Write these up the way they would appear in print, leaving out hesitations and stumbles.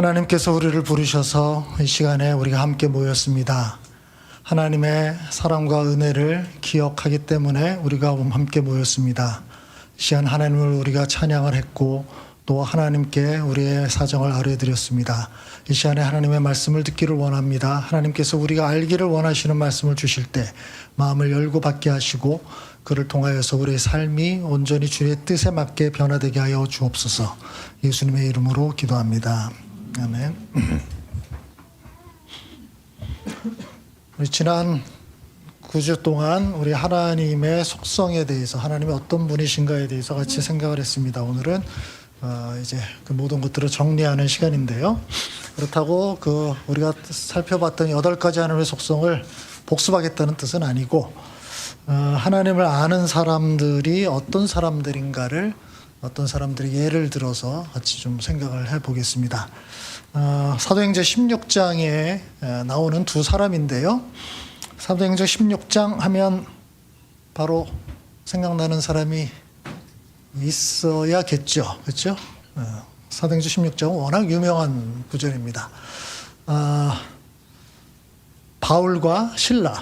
하나님께서 우리를 부르셔서 이 시간에 우리가 함께 모였습니다. 하나님의 사랑과 은혜를 기억하기 때문에 우리가 함께 모였습니다. 이 시간 하나님을 우리가 찬양을 했고 또 하나님께 우리의 사정을 아뢰드렸습니다. 이 시간에 하나님의 말씀을 듣기를 원합니다. 하나님께서 우리가 알기를 원하시는 말씀을 주실 때 마음을 열고 받게 하시고 그를 통하여서 우리의 삶이 온전히 주의 뜻에 맞게 변화되게 하여 주옵소서. 예수님의 이름으로 기도합니다. 아멘. 우리 지난 9주 동안 우리 하나님의 속성에 대해서, 하나님이 어떤 분이신가에 대해서 같이 생각을 했습니다. 오늘은 이제 그 모든 것들을 정리하는 시간인데요. 그렇다고 우리가 살펴봤던 8가지 하나님의 속성을 복습하겠다는 뜻은 아니고, 하나님을 아는 사람들이 어떤 사람들인가를 어떤 사람들이 예를 들어서 같이 좀 생각을 해보겠습니다. 사도행전 16장에 나오는 두 사람인데요. 사도행전 16장 하면 바로 생각나는 사람이 있어야겠죠. 그렇죠? 사도행전 16장은 워낙 유명한 구절입니다. 바울과 실라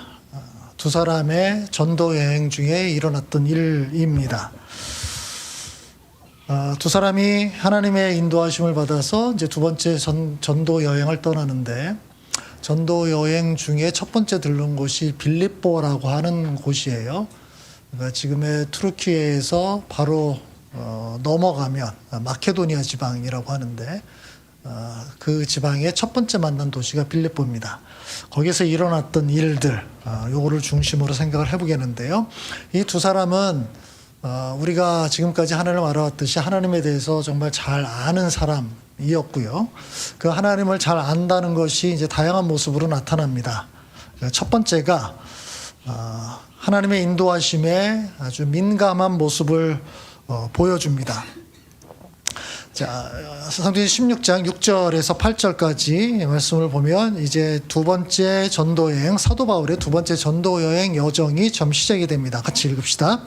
두 사람의 전도 여행 중에 일어났던 일입니다. 두 사람이 하나님의 인도하심을 받아서 이제 두 번째 전도 여행을 떠나는데, 전도 여행 중에 첫 번째 들른 곳이 빌립보라고 하는 곳이에요. 그러니까 지금의 투르키에서 바로 넘어가면 마케도니아 지방이라고 하는데, 그 지방의 첫 번째 만난 도시가 빌립보입니다. 거기서 일어났던 일들, 요거를 중심으로 생각을 해보겠는데요. 이 두 사람은 우리가 지금까지 하나님을 알아왔듯이 하나님에 대해서 정말 잘 아는 사람이었고요. 그 하나님을 잘 안다는 것이 이제 다양한 모습으로 나타납니다. 첫 번째가 하나님의 인도하심에 아주 민감한 모습을 보여줍니다. 자, 사도행전 16장 6절에서 8절까지 말씀을 보면 이제 두 번째 전도 여행, 사도 바울의 두 번째 전도 여행 여정이 좀 시작이 됩니다. 같이 읽읍시다.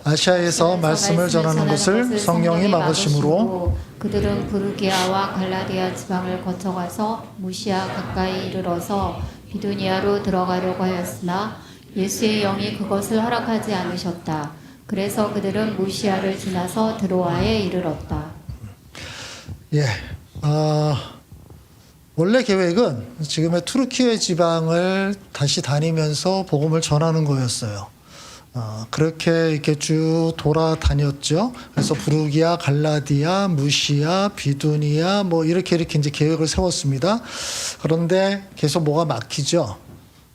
아시아에서 말씀을 전하는 것을 성령이 막으심으로 그들은 부르기아와 갈라디아 지방을 거쳐가서 무시아 가까이 이르러서 비두니아로 들어가려고 하였으나 예수의 영이 그것을 허락하지 않으셨다. 그래서 그들은 무시아를 지나서 드로아에 이르렀다. 원래 계획은 지금의 투르키의 지방을 다시 다니면서 복음을 전하는 거였어요. 그렇게 이렇게 쭉 돌아다녔죠. 그래서 부르기아, 갈라디아, 무시아, 비두니아 이렇게 이제 계획을 세웠습니다. 그런데 계속 뭐가 막히죠.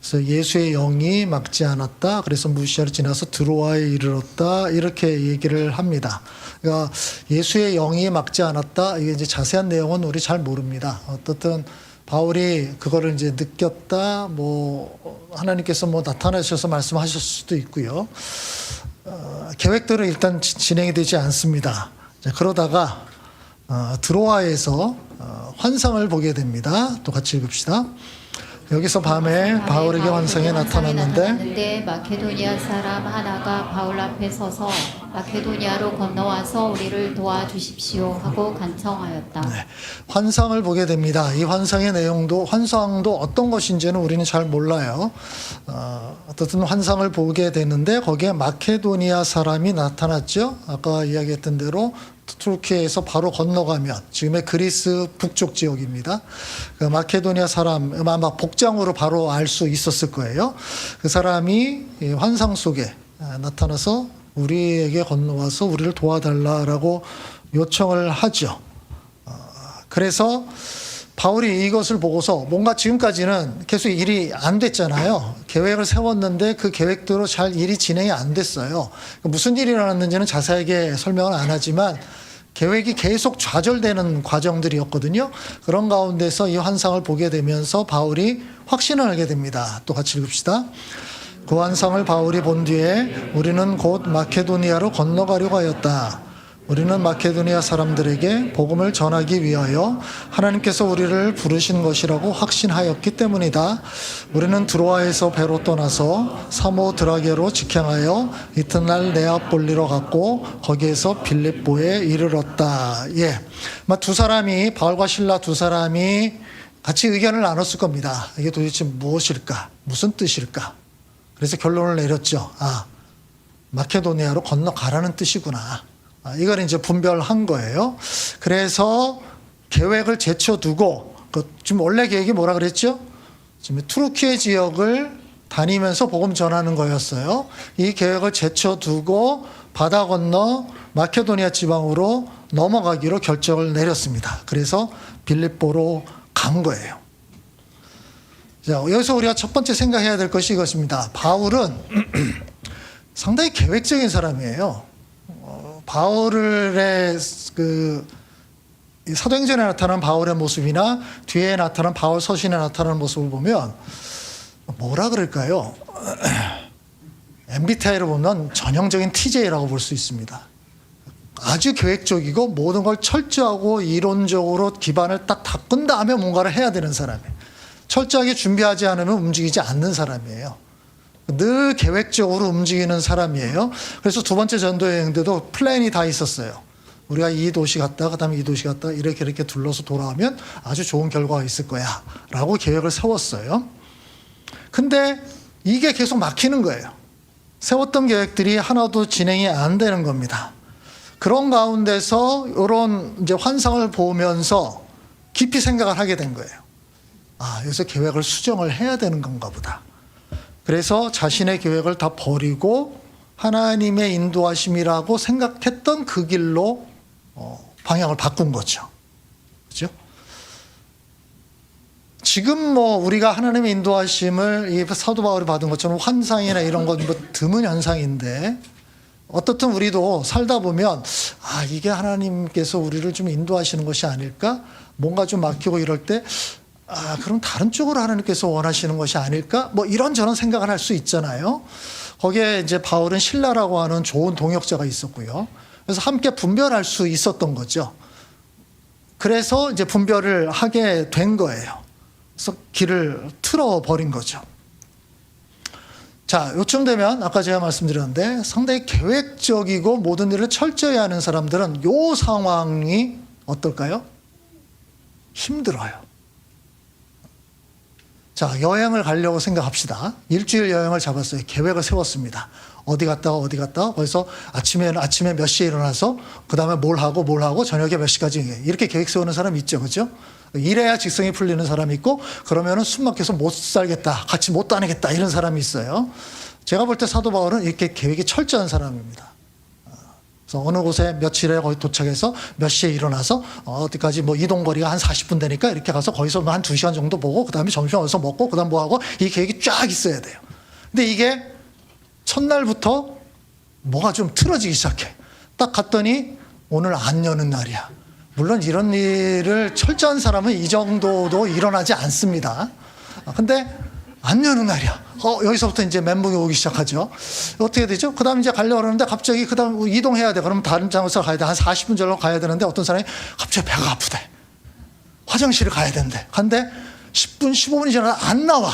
그래서 예수의 영이 막지 않았다. 그래서 무시아를 지나서 드로아에 이르렀다. 이렇게 얘기를 합니다. 그러니까 예수의 영이 막지 않았다. 이게 이제 자세한 내용은 우리 잘 모릅니다. 어떻든 바울이 그거를 이제 느꼈다, 하나님께서 나타나셔서 말씀하실 수도 있고요. 계획대로 일단 진행이 되지 않습니다. 그러다가 드로아에서 환상을 보게 됩니다. 또 같이 읽읍시다. 여기서 밤에 바울에게 환상이 나타났는데 마케도니아 사람 하나가 바울 앞에 서서 마케도니아로 건너와서 우리를 도와주십시오 하고 간청하였다. 네, 환상을 보게 됩니다. 이 환상의 환상도 어떤 것인지는 우리는 잘 몰라요. 어떻든 환상을 보게 되는데 거기에 마케도니아 사람이 나타났죠. 아까 이야기했던 대로 투르키에서 바로 건너가면 지금의 그리스 북쪽 지역입니다. 그 마케도니아 사람 아마 복장으로 바로 알 수 있었을 거예요. 그 사람이 환상 속에 나타나서 우리에게 건너와서 우리를 도와달라라고 요청을 하죠. 그래서 바울이 이것을 보고서 뭔가 지금까지는 계속 일이 안 됐잖아요. 계획을 세웠는데 그 계획대로 잘 일이 진행이 안 됐어요. 무슨 일이 일어났는지는 자세하게 설명을 안 하지만 계획이 계속 좌절되는 과정들이었거든요. 그런 가운데서 이 환상을 보게 되면서 바울이 확신을 하게 됩니다. 또 같이 읽읍시다. 그 환상을 바울이 본 뒤에 우리는 곧 마케도니아로 건너가려고 하였다. 우리는 마케도니아 사람들에게 복음을 전하기 위하여 하나님께서 우리를 부르신 것이라고 확신하였기 때문이다. 우리는 드로아에서 배로 떠나서 사모드라게로 직행하여 이튿날 네아폴리로 갔고 거기에서 빌립보에 이르렀다. 예, 두 사람이, 바울과 실라 두 사람이 같이 의견을 나눴을 겁니다. 이게 도대체 무엇일까? 무슨 뜻일까? 그래서 결론을 내렸죠. 마케도니아로 건너가라는 뜻이구나. 이걸 이제 분별한 거예요. 그래서 계획을 제쳐두고, 지금 원래 계획이 뭐라 그랬죠? 지금 투르키예 지역을 다니면서 복음 전하는 거였어요. 이 계획을 제쳐두고 바다 건너 마케도니아 지방으로 넘어가기로 결정을 내렸습니다. 그래서 빌립보로 간 거예요. 자, 여기서 우리가 첫 번째 생각해야 될 것이 이것입니다. 바울은 상당히 계획적인 사람이에요. 바울의 사도행전에 나타난 바울의 모습이나 뒤에 나타난 바울 서신에 나타나는 모습을 보면 뭐라 그럴까요? MBTI로 보면 전형적인 TJ라고 볼 수 있습니다. 아주 계획적이고 모든 걸 철저하고 이론적으로 기반을 딱 닦은 다음에 뭔가를 해야 되는 사람이에요. 철저하게 준비하지 않으면 움직이지 않는 사람이에요. 늘 계획적으로 움직이는 사람이에요. 그래서 두 번째 전도 여행 때도 플랜이 다 있었어요. 우리가 이 도시 갔다가 그다음에 이 도시 갔다가 이렇게 둘러서 돌아오면 아주 좋은 결과가 있을 거야 라고 계획을 세웠어요. 근데 이게 계속 막히는 거예요. 세웠던 계획들이 하나도 진행이 안 되는 겁니다. 그런 가운데서 이런 이제 환상을 보면서 깊이 생각을 하게 된 거예요. 여기서 계획을 수정을 해야 되는 건가 보다. 그래서 자신의 계획을 다 버리고 하나님의 인도하심이라고 생각했던 그 길로 방향을 바꾼 거죠. 그렇죠? 지금 우리가 하나님의 인도하심을 이 사도 바울이 받은 것처럼 환상이나 이런 건 드문 현상인데 어떻든 우리도 살다 보면 이게 하나님께서 우리를 좀 인도하시는 것이 아닐까? 뭔가 좀 막히고 이럴 때 그럼 다른 쪽으로 하나님께서 원하시는 것이 아닐까? 이런저런 생각을 할 수 있잖아요. 거기에 이제 바울은 실라라고 하는 좋은 동역자가 있었고요. 그래서 함께 분별할 수 있었던 거죠. 그래서 이제 분별을 하게 된 거예요. 그래서 길을 틀어버린 거죠. 자, 요쯤 되면 아까 제가 말씀드렸는데 상당히 계획적이고 모든 일을 철저히 하는 사람들은 요 상황이 어떨까요? 힘들어요. 자, 여행을 가려고 생각합시다. 일주일 여행을 잡았어요. 계획을 세웠습니다. 어디 갔다가 거기서 아침에 몇 시에 일어나서 그 다음에 뭘 하고 저녁에 몇 시까지 이렇게 계획 세우는 사람 있죠. 그죠? 이래야 직성이 풀리는 사람이 있고 그러면은 숨 막혀서 못 살겠다. 같이 못 다니겠다. 이런 사람이 있어요. 제가 볼 때 사도 바울은 이렇게 계획이 철저한 사람입니다. 그래서 어느 곳에 며칠에 거기 도착해서 몇 시에 일어나서 어디까지 이동 거리가 한 40분 되니까 이렇게 가서 거기서 한 2시간 정도 보고 그다음에 점심 어디서 먹고 그다음 뭐 하고 이 계획이 쫙 있어야 돼요. 근데 이게 첫날부터 뭐가 좀 틀어지기 시작해. 딱 갔더니 오늘 안 여는 날이야. 물론 이런 일을 철저한 사람은 이 정도도 일어나지 않습니다. 근데 안 여는 날이야. 여기서부터 이제 멘붕이 오기 시작하죠. 어떻게 되죠? 그 다음 이제 가려고 그러는데 갑자기 그 다음 이동해야 돼. 그러면 다른 장소로 가야 돼. 한 40분 정도 가야 되는데 어떤 사람이 갑자기 배가 아프대. 화장실을 가야 된대. 근데 10분, 15분이 지나서 안 나와.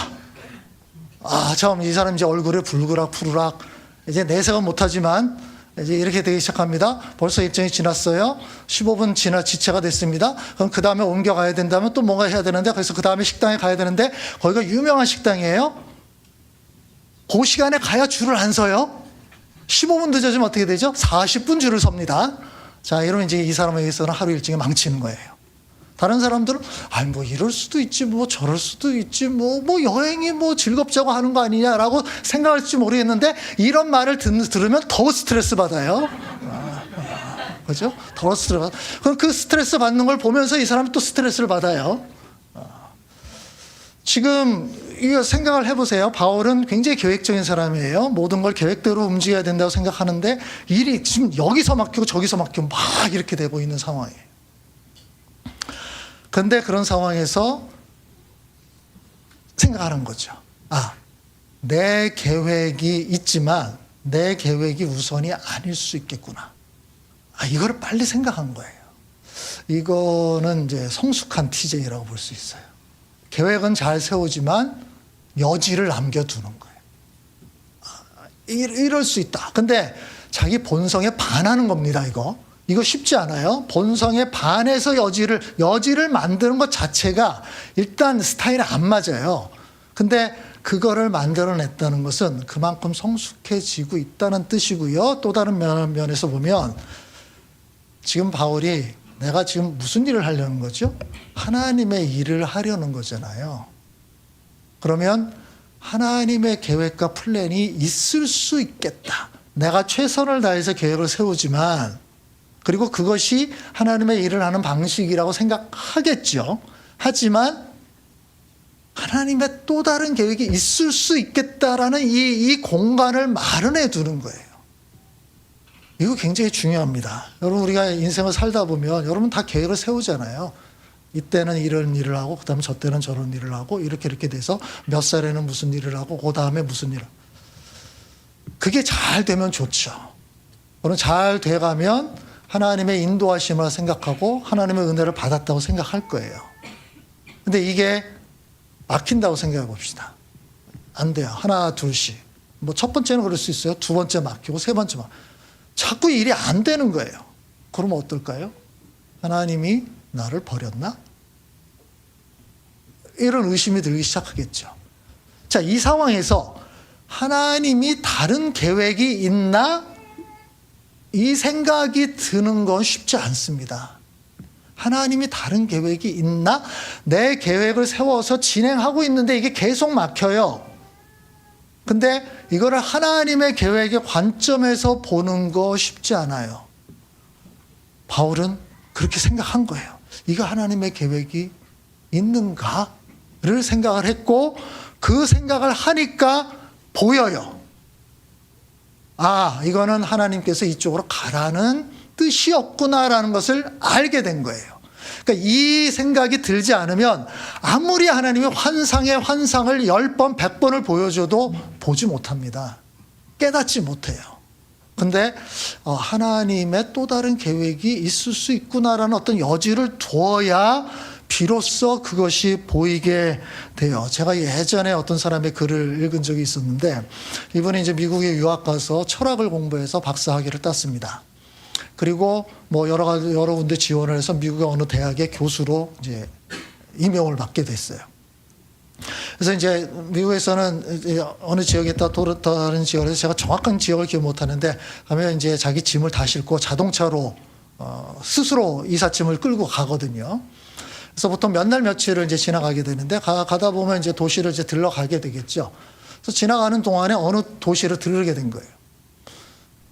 처음 이 사람 이제 얼굴에 불그락 푸르락 이제 내색은 못하지만 이제 이렇게 되기 시작합니다. 벌써 일정이 지났어요. 15분 지체가 됐습니다. 그럼 그 다음에 옮겨가야 된다면 또 뭔가 해야 되는데 그래서 그 다음에 식당에 가야 되는데 거기가 유명한 식당이에요. 그 시간에 가야 줄을 안 서요. 15분 늦어지면 어떻게 되죠? 40분 줄을 섭니다. 자, 이러면 이제 이 사람에게서는 하루 일정이 망치는 거예요. 다른 사람들은 이럴 수도 있지 저럴 수도 있지 여행이 즐겁자고 하는 거 아니냐라고 생각할지 모르겠는데 이런 말을 들으면 더 스트레스 받아요. 그렇죠? 더 스트레스 받아. 그럼 그 스트레스 받는 걸 보면서 이 사람이 또 스트레스를 받아요. 지금 이거 생각을 해보세요. 바울은 굉장히 계획적인 사람이에요. 모든 걸 계획대로 움직여야 된다고 생각하는데 일이 지금 여기서 막히고 저기서 막히고 막 이렇게 되고 있는 상황이에요. 그런데 그런 상황에서 생각하는 거죠. 내 계획이 있지만 내 계획이 우선이 아닐 수 있겠구나. 이거를 빨리 생각한 거예요. 이거는 이제 성숙한 TJ라고 볼 수 있어요. 계획은 잘 세우지만 여지를 남겨두는 거예요. 이럴 수 있다. 근데 자기 본성에 반하는 겁니다, 이거. 이거 쉽지 않아요. 본성에 반해서 여지를 만드는 것 자체가 일단 스타일에 안 맞아요. 근데 그거를 만들어냈다는 것은 그만큼 성숙해지고 있다는 뜻이고요. 또 다른 면에서 보면 지금 바울이 내가 지금 무슨 일을 하려는 거죠? 하나님의 일을 하려는 거잖아요. 그러면 하나님의 계획과 플랜이 있을 수 있겠다. 내가 최선을 다해서 계획을 세우지만 그리고 그것이 하나님의 일을 하는 방식이라고 생각하겠죠. 하지만 하나님의 또 다른 계획이 있을 수 있겠다라는 이 공간을 마련해 두는 거예요. 이거 굉장히 중요합니다. 여러분, 우리가 인생을 살다 보면 여러분 다 계획을 세우잖아요. 이때는 이런 일을 하고 그다음에 저 때는 저런 일을 하고 이렇게 돼서 몇 살에는 무슨 일을 하고 그다음에 무슨 일을. 그게 잘 되면 좋죠. 그럼 잘 돼가면 하나님의 인도하심을 생각하고 하나님의 은혜를 받았다고 생각할 거예요. 근데 이게 막힌다고 생각해 봅시다. 안 돼요. 하나, 둘씩. 뭐 첫 번째는 그럴 수 있어요. 두 번째 막히고 세 번째 자꾸 일이 안 되는 거예요. 그러면 어떨까요? 하나님이 나를 버렸나? 이런 의심이 들기 시작하겠죠. 자, 이 상황에서 하나님이 다른 계획이 있나? 이 생각이 드는 건 쉽지 않습니다. 하나님이 다른 계획이 있나? 내 계획을 세워서 진행하고 있는데 이게 계속 막혀요. 근데 이거를 하나님의 계획의 관점에서 보는 거 쉽지 않아요. 바울은 그렇게 생각한 거예요. 이거 하나님의 계획이 있는가를 생각을 했고 그 생각을 하니까 보여요. 이거는 하나님께서 이쪽으로 가라는 뜻이었구나라는 것을 알게 된 거예요. 그러니까 이 생각이 들지 않으면 아무리 하나님이 환상의 환상을 10번, 100번을 보여줘도 보지 못합니다. 깨닫지 못해요. 근데 하나님의 또 다른 계획이 있을 수 있구나라는 어떤 여지를 두어야 비로소 그것이 보이게 돼요. 제가 예전에 어떤 사람의 글을 읽은 적이 있었는데 이분이 이제 미국에 유학 가서 철학을 공부해서 박사학위를 땄습니다. 그리고 뭐 여러 군데 지원을 해서 미국의 어느 대학의 교수로 이제 임용을 받게 됐어요. 그래서 이제 미국에서는 어느 지역에다 다른 지역에서 제가 정확한 지역을 기억 못 하는데 가면 이제 자기 짐을 다 싣고 자동차로 스스로 이삿짐을 끌고 가거든요. 그래서 보통 몇 날 며칠을 이제 지나가게 되는데 가다 보면 이제 도시를 이제 들러가게 되겠죠. 그래서 지나가는 동안에 어느 도시를 들르게 된 거예요.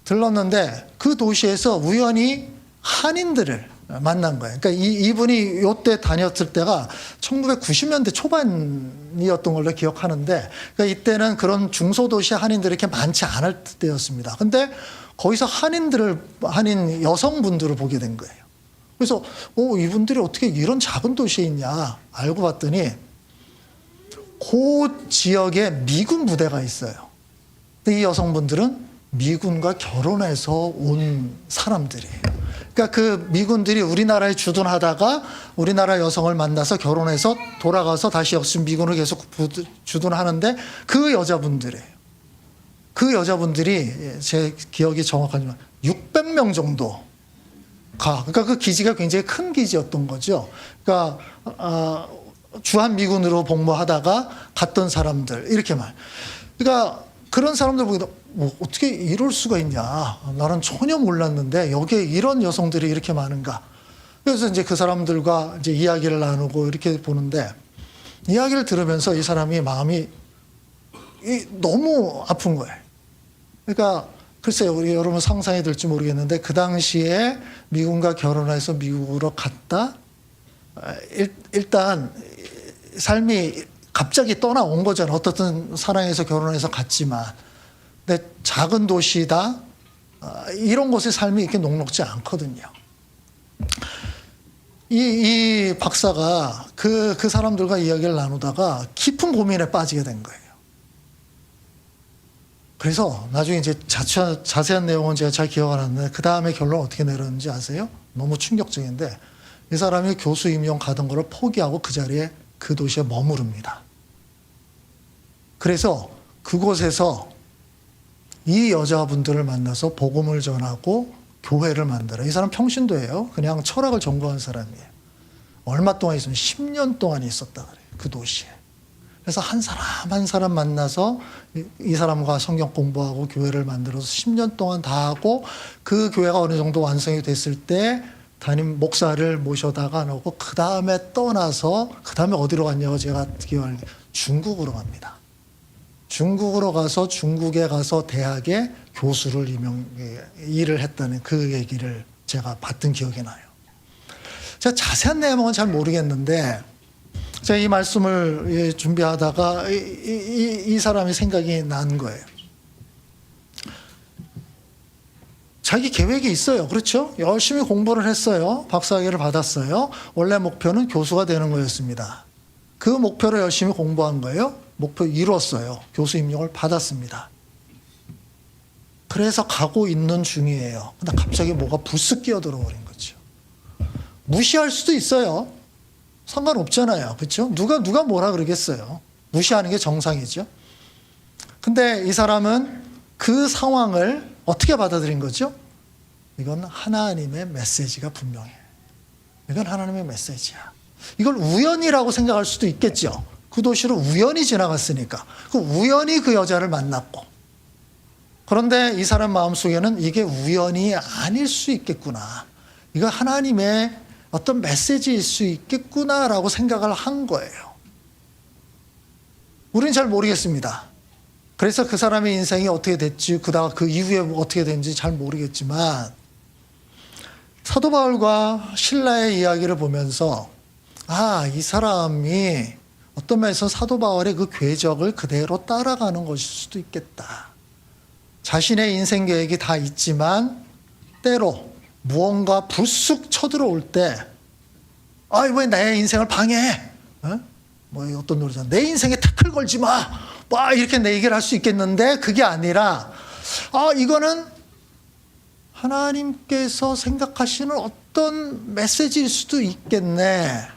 들렀는데 그 도시에서 우연히 한인들을 만난 거예요. 그러니까 이분이 요때 다녔을 때가 1990년대 초반이었던 걸로 기억하는데 그러니까 이때는 그런 중소도시 한인들이 이렇게 많지 않을 때였습니다. 근데 거기서 한인 여성분들을 보게 된 거예요. 그래서 이분들이 어떻게 이런 작은 도시에 있냐 알고 봤더니 그 지역에 미군 부대가 있어요. 근데 이 여성분들은 미군과 결혼해서 온 사람들이에요. 그러니까 그 미군들이 우리나라에 주둔하다가 우리나라 여성을 만나서 결혼해서 돌아가서 다시 역시 미군을 계속 주둔하는데 그 여자분들이에요. 그 여자분들이 제 기억이 정확하지만 600명 정도 그러니까 그 기지가 굉장히 큰 기지였던 거죠. 그러니까 주한 미군으로 복무하다가 갔던 사람들 이렇게 그러니까 그런 사람들 보기도 어떻게 이럴 수가 있냐. 나는 전혀 몰랐는데 여기에 이런 여성들이 이렇게 많은가. 그래서 이제 그 사람들과 이제 이야기를 나누고 이렇게 보는데 이야기를 들으면서 이 사람이 마음이 너무 아픈 거예요. 그러니까 글쎄요, 우리 여러분 상상이 될지 모르겠는데 그 당시에 미군과 결혼해서 미국으로 갔다. 일단 삶이 갑자기 떠나온 거잖아요. 어떻든 사랑해서 결혼해서 갔지만. 근데 작은 도시다. 이런 곳의 삶이 이렇게 녹록지 않거든요. 이 박사가 그 사람들과 이야기를 나누다가 깊은 고민에 빠지게 된 거예요. 그래서 나중에 이제 자세한 내용은 제가 잘 기억 안 하는데 그 다음에 결론 어떻게 내렸는지 아세요? 너무 충격적인데 이 사람이 교수 임용 가던 거를 포기하고 그 자리에 그 도시에 머무릅니다. 그래서 그곳에서 이 여자분들을 만나서 복음을 전하고 교회를 만들어. 이 사람 평신도예요. 그냥 철학을 전공한 사람이에요. 얼마 동안 있으면 10년 동안 있었다 그래요. 그 도시에. 그래서 한 사람 한 사람 만나서 이 사람과 성경 공부하고 교회를 만들어서 10년 동안 다 하고 그 교회가 어느 정도 완성이 됐을 때 담임 목사를 모셔다가 놓고 그 다음에 떠나서 그 다음에 어디로 갔냐고 제가 기억을 중국으로 갑니다. 중국으로 가서 중국에 가서 대학에 교수를 일을 했다는 그 얘기를 제가 봤던 기억이 나요. 제가 자세한 내용은 잘 모르겠는데 제가 이 말씀을 준비하다가 이 사람이 생각이 난 거예요. 자기 계획이 있어요. 그렇죠? 열심히 공부를 했어요. 박사학위를 받았어요. 원래 목표는 교수가 되는 거였습니다. 그 목표를 열심히 공부한 거예요. 목표 이뤘어요. 교수 임용을 받았습니다. 그래서 가고 있는 중이에요. 근데 갑자기 뭐가 불쑥 끼어들어버린 거죠. 무시할 수도 있어요. 상관없잖아요. 그렇죠? 누가 뭐라 그러겠어요. 무시하는 게 정상이죠. 근데 이 사람은 그 상황을 어떻게 받아들인 거죠? 이건 하나님의 메시지가 분명해. 이건 하나님의 메시지야. 이걸 우연이라고 생각할 수도 있겠죠. 그 도시로 우연히 지나갔으니까. 그 우연히 그 여자를 만났고. 그런데 이 사람 마음속에는 이게 우연이 아닐 수 있겠구나. 이거 하나님의 어떤 메시지일 수 있겠구나라고 생각을 한 거예요. 우리는 잘 모르겠습니다. 그래서 그 사람의 인생이 어떻게 됐지, 그 이후에 어떻게 됐는지 잘 모르겠지만 사도 바울과 신라의 이야기를 보면서 이 사람이 어떤 면에서 사도 바울의 그 궤적을 그대로 따라가는 것일 수도 있겠다. 자신의 인생 계획이 다 있지만 때로 무언가 불쑥 쳐들어올 때 왜 내 인생을 방해해? 어떤 노래잖아. 내 인생에 태클 걸지 마. 이렇게 내 얘기를 할 수 있겠는데 그게 아니라 이거는 하나님께서 생각하시는 어떤 메시지일 수도 있겠네.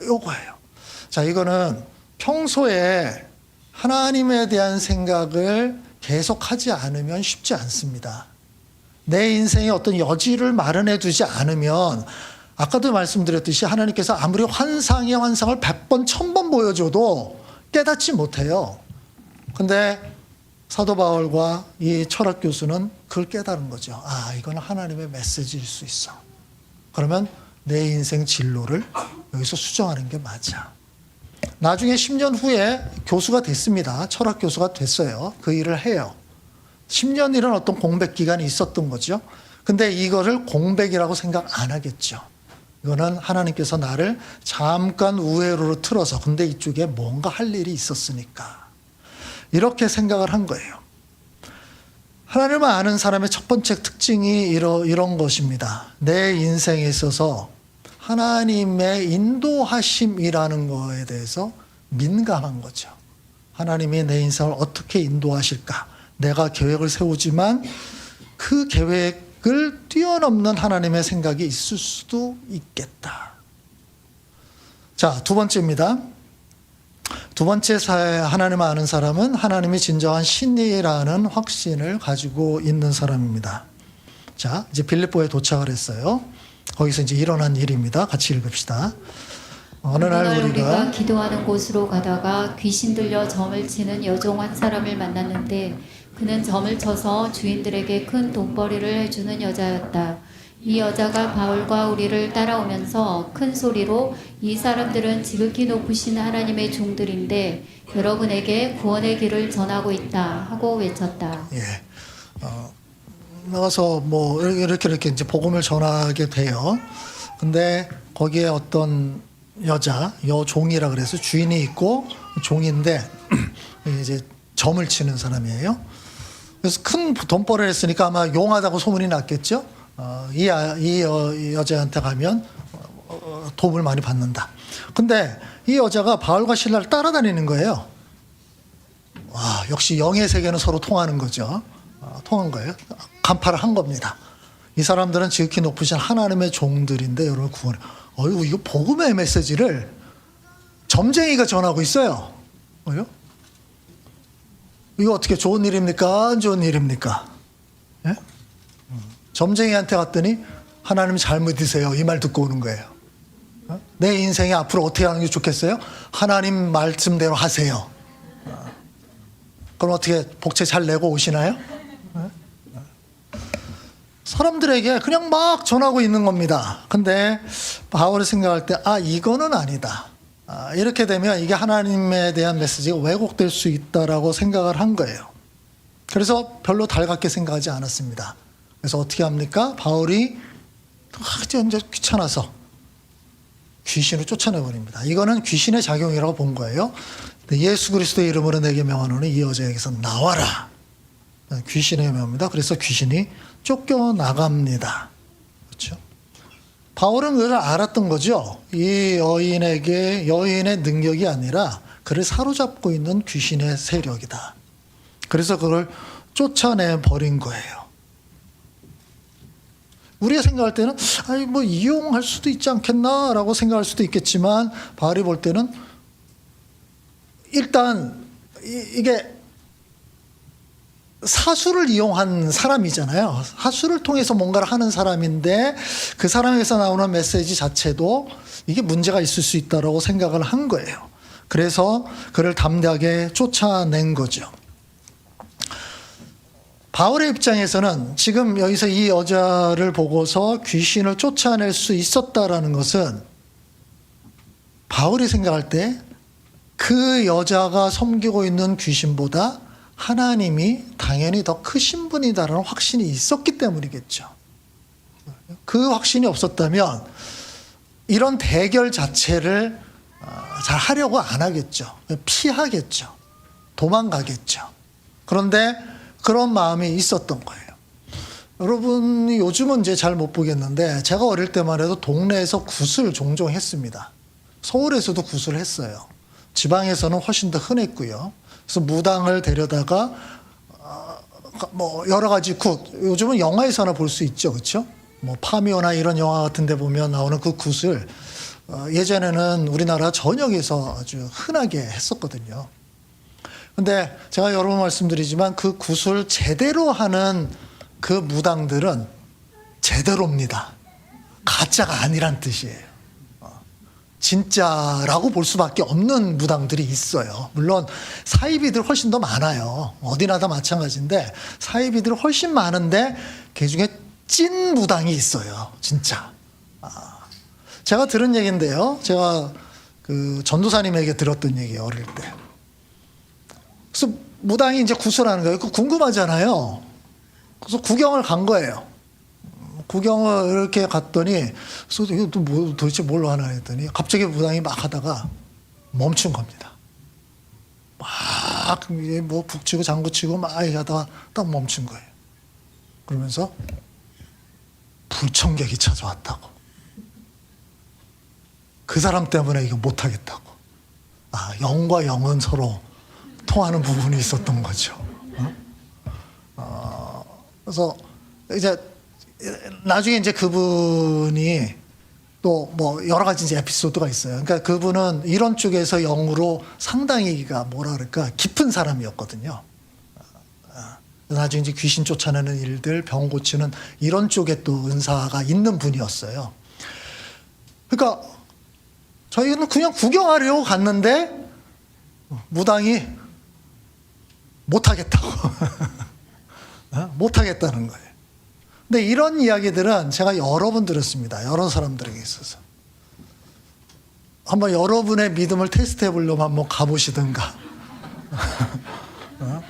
요거예요. 자, 이거는 평소에 하나님에 대한 생각을 계속하지 않으면 쉽지 않습니다. 내 인생에 어떤 여지를 마련해 두지 않으면 아까도 말씀드렸듯이 하나님께서 아무리 환상의 환상을 100번, 1000번 보여줘도 깨닫지 못해요. 근데 사도 바울과 이 철학 교수는 그걸 깨달은 거죠. 이건 하나님의 메시지일 수 있어. 그러면 내 인생 진로를 여기서 수정하는 게 맞아. 나중에 10년 후에 교수가 됐습니다. 철학 교수가 됐어요. 그 일을 해요. 10년이라는 어떤 공백 기간이 있었던 거죠. 근데 이거를 공백이라고 생각 안 하겠죠. 이거는 하나님께서 나를 잠깐 우회로로 틀어서 근데 이쪽에 뭔가 할 일이 있었으니까 이렇게 생각을 한 거예요. 하나님을 아는 사람의 첫 번째 특징이 이런 것입니다. 내 인생에 있어서 하나님의 인도하심이라는 거에 대해서 민감한 거죠. 하나님이 내 인생을 어떻게 인도하실까? 내가 계획을 세우지만 그 계획을 뛰어넘는 하나님의 생각이 있을 수도 있겠다. 자, 두 번째입니다. 두 번째 하나님을 아는 사람은 하나님이 진정한 신이라는 확신을 가지고 있는 사람입니다. 자, 이제 빌립보에 도착을 했어요. 거기서 이제 일어난 일입니다. 같이 읽읍시다. 어느 날 우리가 기도하는 곳으로 가다가 귀신 들려 점을 치는 여종 한 사람을 만났는데 그는 점을 쳐서 주인들에게 큰 돈벌이를 해주는 여자였다. 이 여자가 바울과 우리를 따라오면서 큰 소리로 이 사람들은 지극히 높으신 하나님의 종들인데 여러분에게 구원의 길을 전하고 있다 하고 외쳤다. 나가서 이렇게 이제 복음을 전하게 돼요. 근데 거기에 어떤 여종이라 그래서 주인이 있고 종인데 이제 점을 치는 사람이에요. 그래서 큰 돈벌이를 했으니까 아마 용하다고 소문이 났겠죠. 이 여자한테 가면 도움을 많이 받는다. 근데 이 여자가 바울과 신라를 따라다니는 거예요. 와, 역시 영의 세계는 서로 통하는 거죠. 통한 거예요. 간파를 한 겁니다. 이 사람들은 지극히 높으신 하나님의 종들인데 여러분 구원해. 어이구, 이거 복음의 메시지를 점쟁이가 전하고 있어요. 이거 어떻게 좋은 일입니까? 안 좋은 일입니까? 예? 점쟁이한테 갔더니 하나님 잘 믿으세요. 이 말 듣고 오는 거예요. 내 인생에 앞으로 어떻게 하는 게 좋겠어요? 하나님 말씀대로 하세요. 그럼 어떻게 복채 잘 내고 오시나요? 사람들에게 그냥 막 전하고 있는 겁니다. 근데 바울이 생각할 때 이거는 아니다. 이렇게 되면 이게 하나님에 대한 메시지가 왜곡될 수 있다라고 생각을 한 거예요. 그래서 별로 달갑게 생각하지 않았습니다. 그래서 어떻게 합니까? 바울이 이제 귀찮아서 귀신을 쫓아내버립니다. 이거는 귀신의 작용이라고 본 거예요. 예수 그리스도의 이름으로 내게 명하노니 이 여자에게서 나와라. 귀신의 명입니다. 그래서 귀신이 쫓겨나갑니다. 그렇죠? 바울은 그걸 알았던 거죠. 이 여인의 능력이 아니라 그를 사로잡고 있는 귀신의 세력이다. 그래서 그걸 쫓아내 버린 거예요. 우리가 생각할 때는 뭐 이용할 수도 있지 않겠나라고 생각할 수도 있겠지만 바울이 볼 때는 일단 이게 사수를 이용한 사람이잖아요. 사수를 통해서 뭔가를 하는 사람인데 그 사람에서 나오는 메시지 자체도 이게 문제가 있을 수 있다고 생각을 한 거예요. 그래서 그를 담대하게 쫓아낸 거죠. 바울의 입장에서는 지금 여기서 이 여자를 보고서 귀신을 쫓아낼 수 있었다라는 것은 바울이 생각할 때 그 여자가 섬기고 있는 귀신보다 하나님이 당연히 더 크신 분이다라는 확신이 있었기 때문이겠죠. 그 확신이 없었다면 이런 대결 자체를 잘 하려고 안 하겠죠. 피하겠죠. 도망가겠죠. 그런데 그런 마음이 있었던 거예요. 여러분이 요즘은 이제 잘 못 보겠는데 제가 어릴 때만 해도 동네에서 굿을 종종 했습니다. 서울에서도 굿을 했어요. 지방에서는 훨씬 더 흔했고요. 그래서 무당을 데려다가 뭐 여러 가지 굿, 요즘은 영화에서나 볼 수 있죠, 그렇죠? 뭐 파미오나 이런 영화 같은데 보면 나오는 그 굿을 예전에는 우리나라 전역에서 아주 흔하게 했었거든요. 근데 제가 여러 번 말씀드리지만 그 굿을 제대로 하는 그 무당들은 제대로입니다. 가짜가 아니란 뜻이에요. 진짜라고 볼 수밖에 없는 무당들이 있어요. 물론 사이비들 훨씬 더 많아요. 어디나 다 마찬가지인데 사이비들 훨씬 많은데 그 중에 찐 무당이 있어요. 진짜. 제가 들은 얘기인데요. 제가 그 전도사님에게 들었던 얘기예요. 어릴 때. 그래서 무당이 이제 구슬하는 거예요. 그 궁금하잖아요. 그래서 구경을 간 거예요. 구경을 이렇게 갔더니 또 뭐 도대체 뭘 하나 했더니 갑자기 무당이 막 하다가 멈춘 겁니다. 막 뭐 북치고 장구치고 막 하다가 딱 멈춘 거예요. 그러면서 불청객이 찾아왔다고. 그 사람 때문에 이거 못하겠다고. 영과 영은 서로 통하는 부분이 있었던 거죠. 그래서 이제 나중에 이제 그분이 또 뭐 여러 가지 이제 에피소드가 있어요. 그러니까 그분은 이런 쪽에서 영으로 상당히가 뭐라 그럴까 깊은 사람이었거든요. 나중에 이제 귀신 쫓아내는 일들, 병 고치는 이런 쪽에 또 은사가 있는 분이었어요. 그러니까 저희는 그냥 구경하려고 갔는데 무당이 못하겠다고 못하겠다는 거예요. 근데 이런 이야기들은 제가 여러 번 들었습니다. 여러 사람들에게 있어서. 한번 여러분의 믿음을 테스트해 보려면 한번 가보시든가.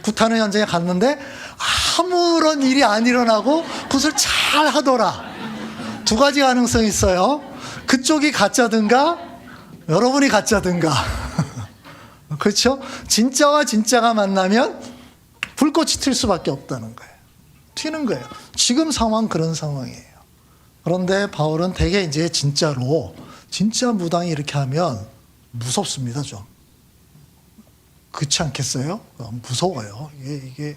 굿하는 현장에 갔는데 아무런 일이 안 일어나고 굿을 잘 하더라. 두 가지 가능성이 있어요. 그쪽이 가짜든가 여러분이 가짜든가. 그렇죠? 진짜와 진짜가 만나면 불꽃이 튈 수밖에 없다는 거예요. 튀는 거예요. 지금 상황 그런 상황이에요. 그런데 바울은 되게 이제 진짜로 진짜 무당이 이렇게 하면 무섭습니다, 좀. 그렇지 않겠어요? 무서워요. 이게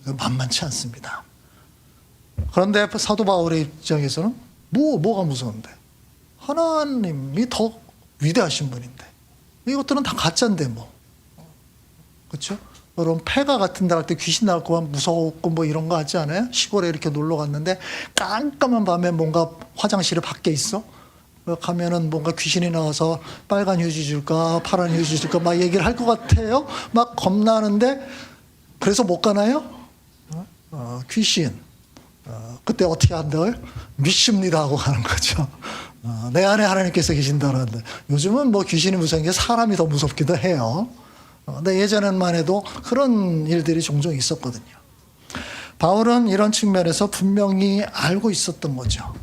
만만치 않습니다. 그런데 사도 바울의 입장에서는 뭐가 무서운데? 하나님이 더 위대하신 분인데. 이것들은 다 가짜인데 뭐. 그렇죠? 여러분 폐가 같은 데 갈 때 귀신 나올 거면 무서웠고 뭐 이런 거 하지 않아요? 시골에 이렇게 놀러 갔는데 깜깜한 밤에 뭔가 화장실에 밖에 있어? 가면은 뭔가 귀신이 나와서 빨간 휴지 줄까 파란 휴지 줄까 막 얘기를 할 것 같아요. 막 겁나는데 그래서 못 가나요? 귀신. 그때 어떻게 한다고요? 믿습니다 하고 가는 거죠. 내 안에 하나님께서 계신다는데 요즘은 뭐 귀신이 무서운 게 사람이 더 무섭기도 해요. 근데 예전에만 해도 그런 일들이 종종 있었거든요. 바울은 이런 측면에서 분명히 알고 있었던 거죠.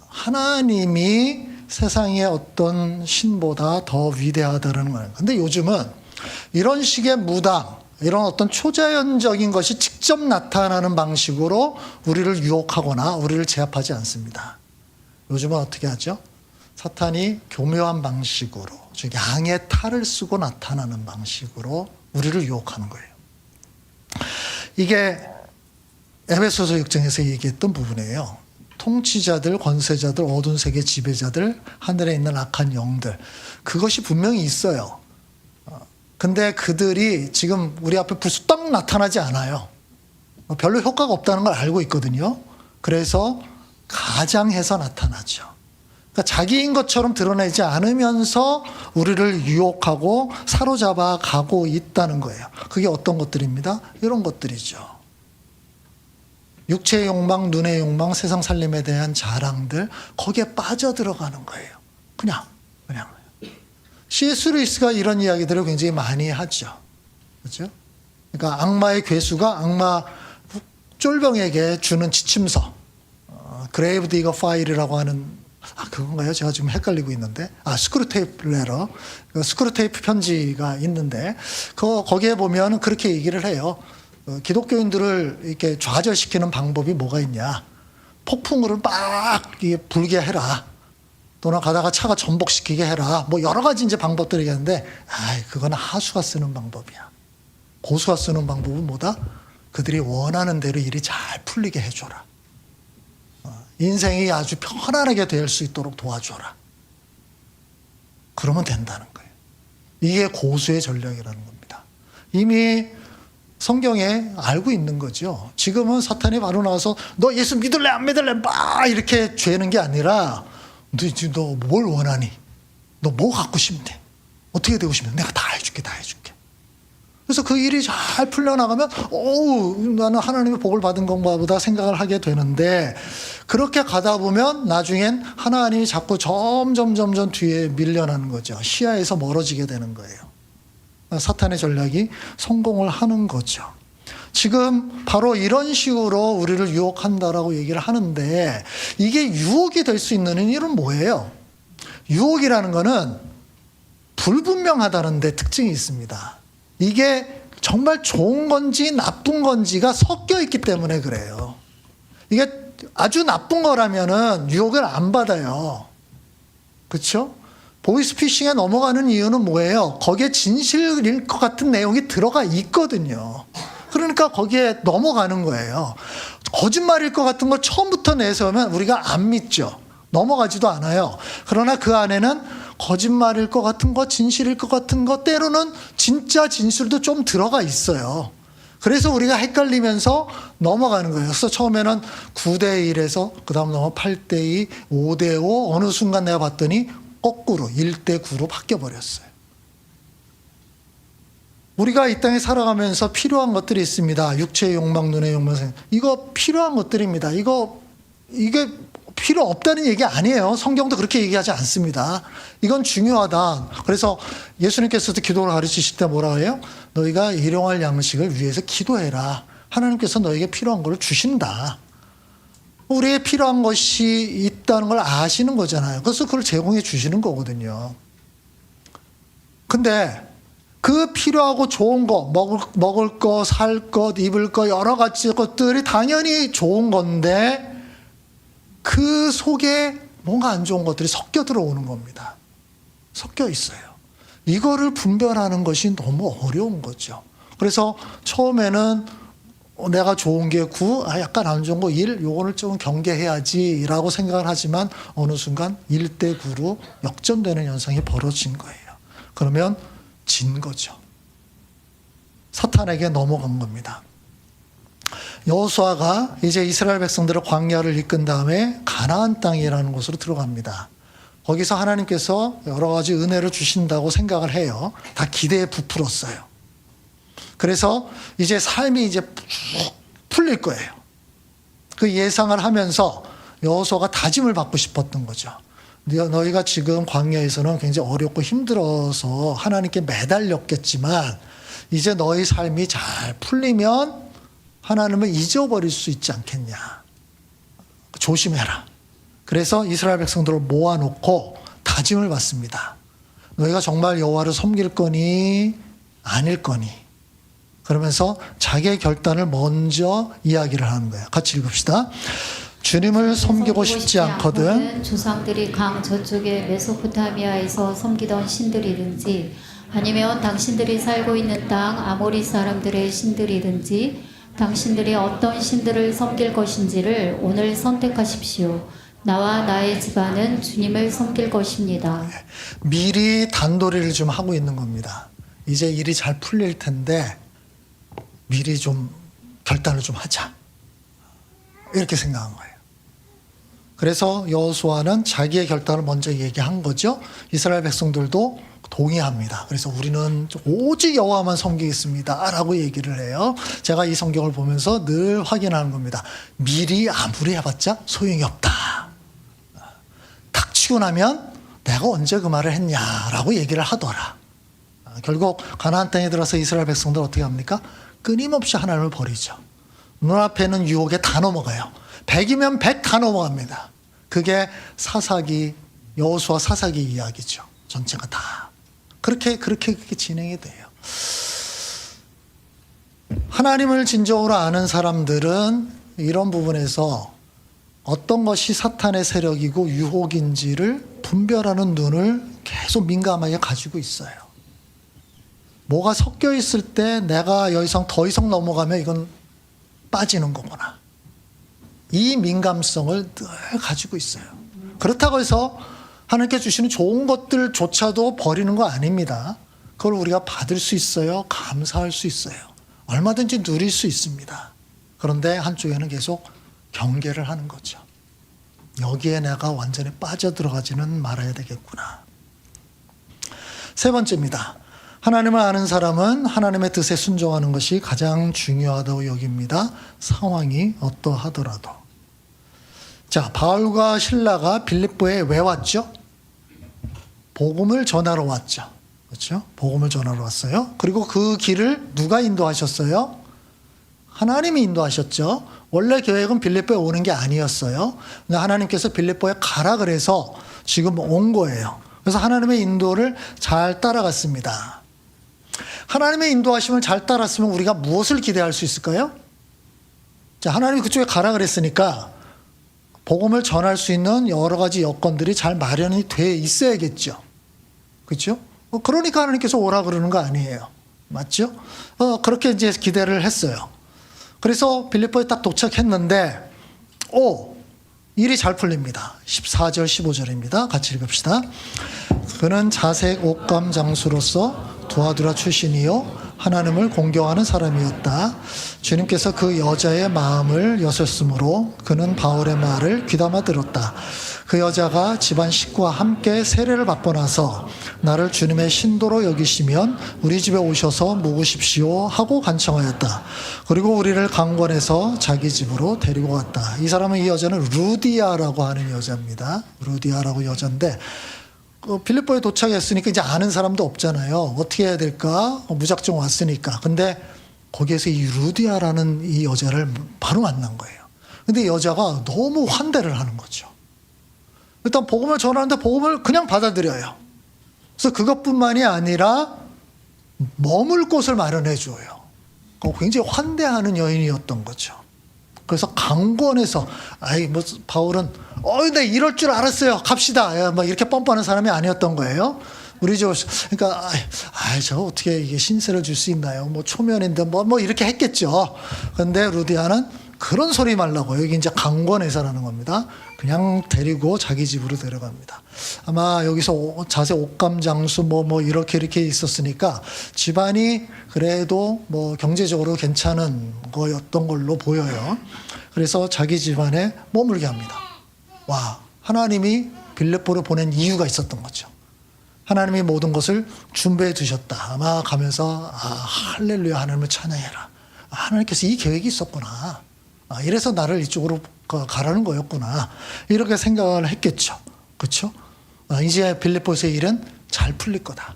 하나님이 세상의 어떤 신보다 더 위대하다는 거예요. 근데 요즘은 이런 식의 무당, 이런 어떤 초자연적인 것이 직접 나타나는 방식으로 우리를 유혹하거나 우리를 제압하지 않습니다. 요즘은 어떻게 하죠? 사탄이 교묘한 방식으로, 즉 양의 탈을 쓰고 나타나는 방식으로 우리를 유혹하는 거예요. 이게 에베소서 6장에서 얘기했던 부분이에요. 통치자들, 권세자들, 어두운 세계 지배자들, 하늘에 있는 악한 영들, 그것이 분명히 있어요. 근데 그들이 지금 우리 앞에 불쑥 딱 나타나지 않아요. 별로 효과가 없다는 걸 알고 있거든요. 그래서 가장해서 나타나죠. 그러니까 자기인 것처럼 드러내지 않으면서 우리를 유혹하고 사로잡아 가고 있다는 거예요. 그게 어떤 것들입니다? 이런 것들이죠. 육체의 욕망, 눈의 욕망, 세상 살림에 대한 자랑들, 거기에 빠져들어가는 거예요. 그냥. C.S. 루이스가 이런 이야기들을 굉장히 많이 하죠. 그렇죠? 그러니까 악마의 괴수가 악마 쫄병에게 주는 지침서, 그레이브 디거 파일이라고 하는, 그건가요? 제가 지금 헷갈리고 있는데, 스크루테이프 레터, 스크루테이프 편지가 있는데, 거기에 보면 그렇게 얘기를 해요. 기독교인들을 이렇게 좌절시키는 방법이 뭐가 있냐? 폭풍우를 막 불게 해라. 또는 가다가 차가 전복시키게 해라. 뭐 여러 가지 이제 방법들이 있는데, 그건 하수가 쓰는 방법이야. 고수가 쓰는 방법은 뭐다? 그들이 원하는 대로 일이 잘 풀리게 해줘라. 인생이 아주 편안하게 될 수 있도록 도와줘라. 그러면 된다는 거예요. 이게 고수의 전략이라는 겁니다. 이미 성경에 알고 있는 거죠. 지금은 사탄이 바로 나와서 너 예수 믿을래 안 믿을래 막 이렇게 죄는 게 아니라 너 뭘 원하니? 너 뭐 갖고 싶은데? 어떻게 되고 싶은데? 내가 다 해줄게. 그래서 그 일이 잘 풀려나가면 나는 하나님의 복을 받은 건가 보다 생각을 하게 되는데, 그렇게 가다 보면 나중엔 하나님이 자꾸 점점 뒤에 밀려나는 거죠. 시야에서 멀어지게 되는 거예요. 사탄의 전략이 성공을 하는 거죠. 지금 바로 이런 식으로 우리를 유혹한다라고 얘기를 하는데, 이게 유혹이 될 수 있는 일은 뭐예요? 유혹이라는 거는 불분명하다는 데 특징이 있습니다. 이게 정말 좋은 건지 나쁜 건지가 섞여 있기 때문에 그래요. 이게 아주 나쁜 거라면은 유혹을 안 받아요. 그렇죠? 보이스피싱에 넘어가는 이유는 뭐예요? 거기에 진실일 것 같은 내용이 들어가 있거든요. 그러니까 거기에 넘어가는 거예요. 거짓말일 것 같은 걸 처음부터 내세우면 우리가 안 믿죠. 넘어가지도 않아요. 그러나 그 안에는 거짓말일 것 같은 거, 진실일 것 같은 거, 때로는 진짜 진술도 좀 들어가 있어요. 그래서 우리가 헷갈리면서 넘어가는 거예요. 그래서 처음에는 9대1에서 그 다음 넘어 8대2, 5대5, 어느 순간 내가 봤더니 거꾸로 1대9로 바뀌어버렸어요. 우리가 이 땅에 살아가면서 필요한 것들이 있습니다. 육체의 욕망, 눈의 욕망, 이거 필요한 것들입니다. 이게 필요 없다는 얘기 아니에요. 성경도 그렇게 얘기하지 않습니다. 이건 중요하다. 그래서 예수님께서도 기도를 가르치실 때 뭐라 해요? 너희가 일용할 양식을 위해서 기도해라. 하나님께서 너에게 필요한 걸 주신다. 우리의 필요한 것이 있다는 걸 아시는 거잖아요. 그래서 그걸 제공해 주시는 거거든요. 근데 그 필요하고 좋은 거, 먹을 거, 살 것, 입을 거, 여러 가지 것들이 당연히 좋은 건데, 그 속에 뭔가 안 좋은 것들이 섞여 들어오는 겁니다. 섞여 있어요. 이거를 분별하는 것이 너무 어려운 거죠. 그래서 처음에는 내가 좋은 게 9, 약간 안 좋은 거 1, 요거를 좀 경계해야지라고 생각을 하지만 어느 순간 1대 9로 역전되는 현상이 벌어진 거예요. 그러면 진 거죠. 사탄에게 넘어간 겁니다. 여호수아가 이제 이스라엘 백성들을 광야를 이끈 다음에 가나안 땅이라는 곳으로 들어갑니다. 거기서 하나님께서 여러 가지 은혜를 주신다고 생각을 해요. 다 기대에 부풀었어요. 그래서 이제 삶이 이제 쭉 풀릴 거예요. 그 예상을 하면서 여호수아가 다짐을 받고 싶었던 거죠. 너희가 지금 광야에서는 굉장히 어렵고 힘들어서 하나님께 매달렸겠지만 이제 너희 삶이 잘 풀리면 하나님을 잊어버릴 수 있지 않겠냐. 조심해라. 그래서 이스라엘 백성들을 모아놓고 다짐을 받습니다. 너희가 정말 여호와를 섬길 거니 아닐 거니. 그러면서 자기의 결단을 먼저 이야기를 하는 거예요. 같이 읽읍시다. 주님을 섬기고 싶지 않거든 조상들이 강 저쪽의 메소포타미아에서 섬기던 신들이든지 아니면 당신들이 살고 있는 땅 아모리 사람들의 신들이든지 당신들이 어떤 신들을 섬길 것인지를 오늘 선택하십시오. 나와 나의 집안은 주님을 섬길 것입니다. 미리 단도리를 좀 하고 있는 겁니다. 이제 일이 잘 풀릴 텐데 미리 좀 결단을 좀 하자. 이렇게 생각한 거예요. 그래서 여호수아는 자기의 결단을 먼저 얘기한 거죠. 이스라엘 백성들도 동의합니다. 그래서 우리는 오직 여호와만 섬기겠습니다 라고 얘기를 해요. 제가 이 성경을 보면서 늘 확인하는 겁니다. 미리 아무리 해봤자 소용이 없다. 닥치고 나면 내가 언제 그 말을 했냐라고 얘기를 하더라. 결국 가나안 땅에 들어서 이스라엘 백성들 어떻게 합니까? 끊임없이 하나님을 버리죠. 눈앞에는 유혹에 다 넘어가요. 100이면 100 다 넘어갑니다. 그게 사사기, 여호수아 사사기 이야기죠. 전체가 다. 그렇게 진행이 돼요. 하나님을 진정으로 아는 사람들은 이런 부분에서 어떤 것이 사탄의 세력이고 유혹인지를 분별하는 눈을 계속 민감하게 가지고 있어요. 뭐가 섞여 있을 때 내가 더 이상 넘어가면 이건 빠지는 거구나. 이 민감성을 늘 가지고 있어요. 그렇다고 해서 하나님께 주시는 좋은 것들조차도 버리는 거 아닙니다. 그걸 우리가 받을 수 있어요. 감사할 수 있어요. 얼마든지 누릴 수 있습니다. 그런데 한쪽에는 계속 경계를 하는 거죠. 여기에 내가 완전히 빠져들어가지는 말아야 되겠구나. 세 번째입니다. 하나님을 아는 사람은 하나님의 뜻에 순종하는 것이 가장 중요하다고 여깁니다. 상황이 어떠하더라도. 자, 바울과 실라가 빌립보에 왜 왔죠? 복음을 전하러 왔죠. 그렇죠? 복음을 전하러 왔어요. 그리고 그 길을 누가 인도하셨어요? 하나님이 인도하셨죠. 원래 계획은 빌립보에 오는 게 아니었어요. 근데 하나님께서 빌립보에 가라 그래서 지금 온 거예요. 그래서 하나님의 인도를 잘 따라갔습니다. 하나님의 인도하심을 잘 따랐으면 우리가 무엇을 기대할 수 있을까요? 자, 하나님이 그쪽에 가라 그랬으니까 복음을 전할 수 있는 여러 가지 여건들이 잘 마련이 돼 있어야겠죠. 그렇죠? 그러니까 하나님께서 오라 그러는 거 아니에요. 맞죠? 그렇게 이제 기대를 했어요. 그래서 빌립보에 딱 도착했는데 일이 잘 풀립니다. 14절 15절입니다. 같이 읽읍시다. 그는 자색 옥감 장수로서 두아두라 출신이요 하나님을 공경하는 사람이었다. 주님께서 그 여자의 마음을 여셨으므로 그는 바울의 말을 귀담아 들었다. 그 여자가 집안 식구와 함께 세례를 받고 나서 나를 주님의 신도로 여기시면 우리 집에 오셔서 묵으십시오 하고 간청하였다. 그리고 우리를 강권해서 자기 집으로 데리고 갔다. 이 사람은, 이 여자는 루디아라고 하는 여자입니다. 루디아라고 여자인데 빌립보에 도착했으니까 이제 아는 사람도 없잖아요. 어떻게 해야 될까? 무작정 왔으니까. 근데 거기에서 이 루디아라는 이 여자를 바로 만난 거예요. 근데 이 여자가 너무 환대를 하는 거죠. 일단 복음을 전하는데 복음을 그냥 받아들여요. 그래서 그것뿐만이 아니라 머물 곳을 마련해 줘요. 굉장히 환대하는 여인이었던 거죠. 그래서 강권해서 바울은 나 이럴 줄 알았어요. 갑시다. 막 이렇게 뻔뻔한 사람이 아니었던 거예요. 우리 그러니까 저 어떻게 이게 신세를 줄 수 있나요? 뭐 초면인데 뭐 이렇게 했겠죠. 그런데 루디아는 그런 소리 말라고 여기 이제 강권회사라는 겁니다. 그냥 데리고 자기 집으로 데려갑니다. 아마 여기서 자세 옥감장수 뭐 이렇게 있었으니까 집안이 그래도 뭐 경제적으로 괜찮은 거였던 걸로 보여요. 그래서 자기 집안에 머물게 합니다. 와, 하나님이 빌립보를 보낸 이유가 있었던 거죠. 하나님이 모든 것을 준비해 두셨다. 아마 가면서 할렐루야 하나님을 찬양해라. 하나님께서 이 계획이 있었구나. 이래서 나를 이쪽으로 가라는 거였구나. 이렇게 생각을 했겠죠. 그렇죠? 이제 빌립보서의 일은 잘 풀릴 거다.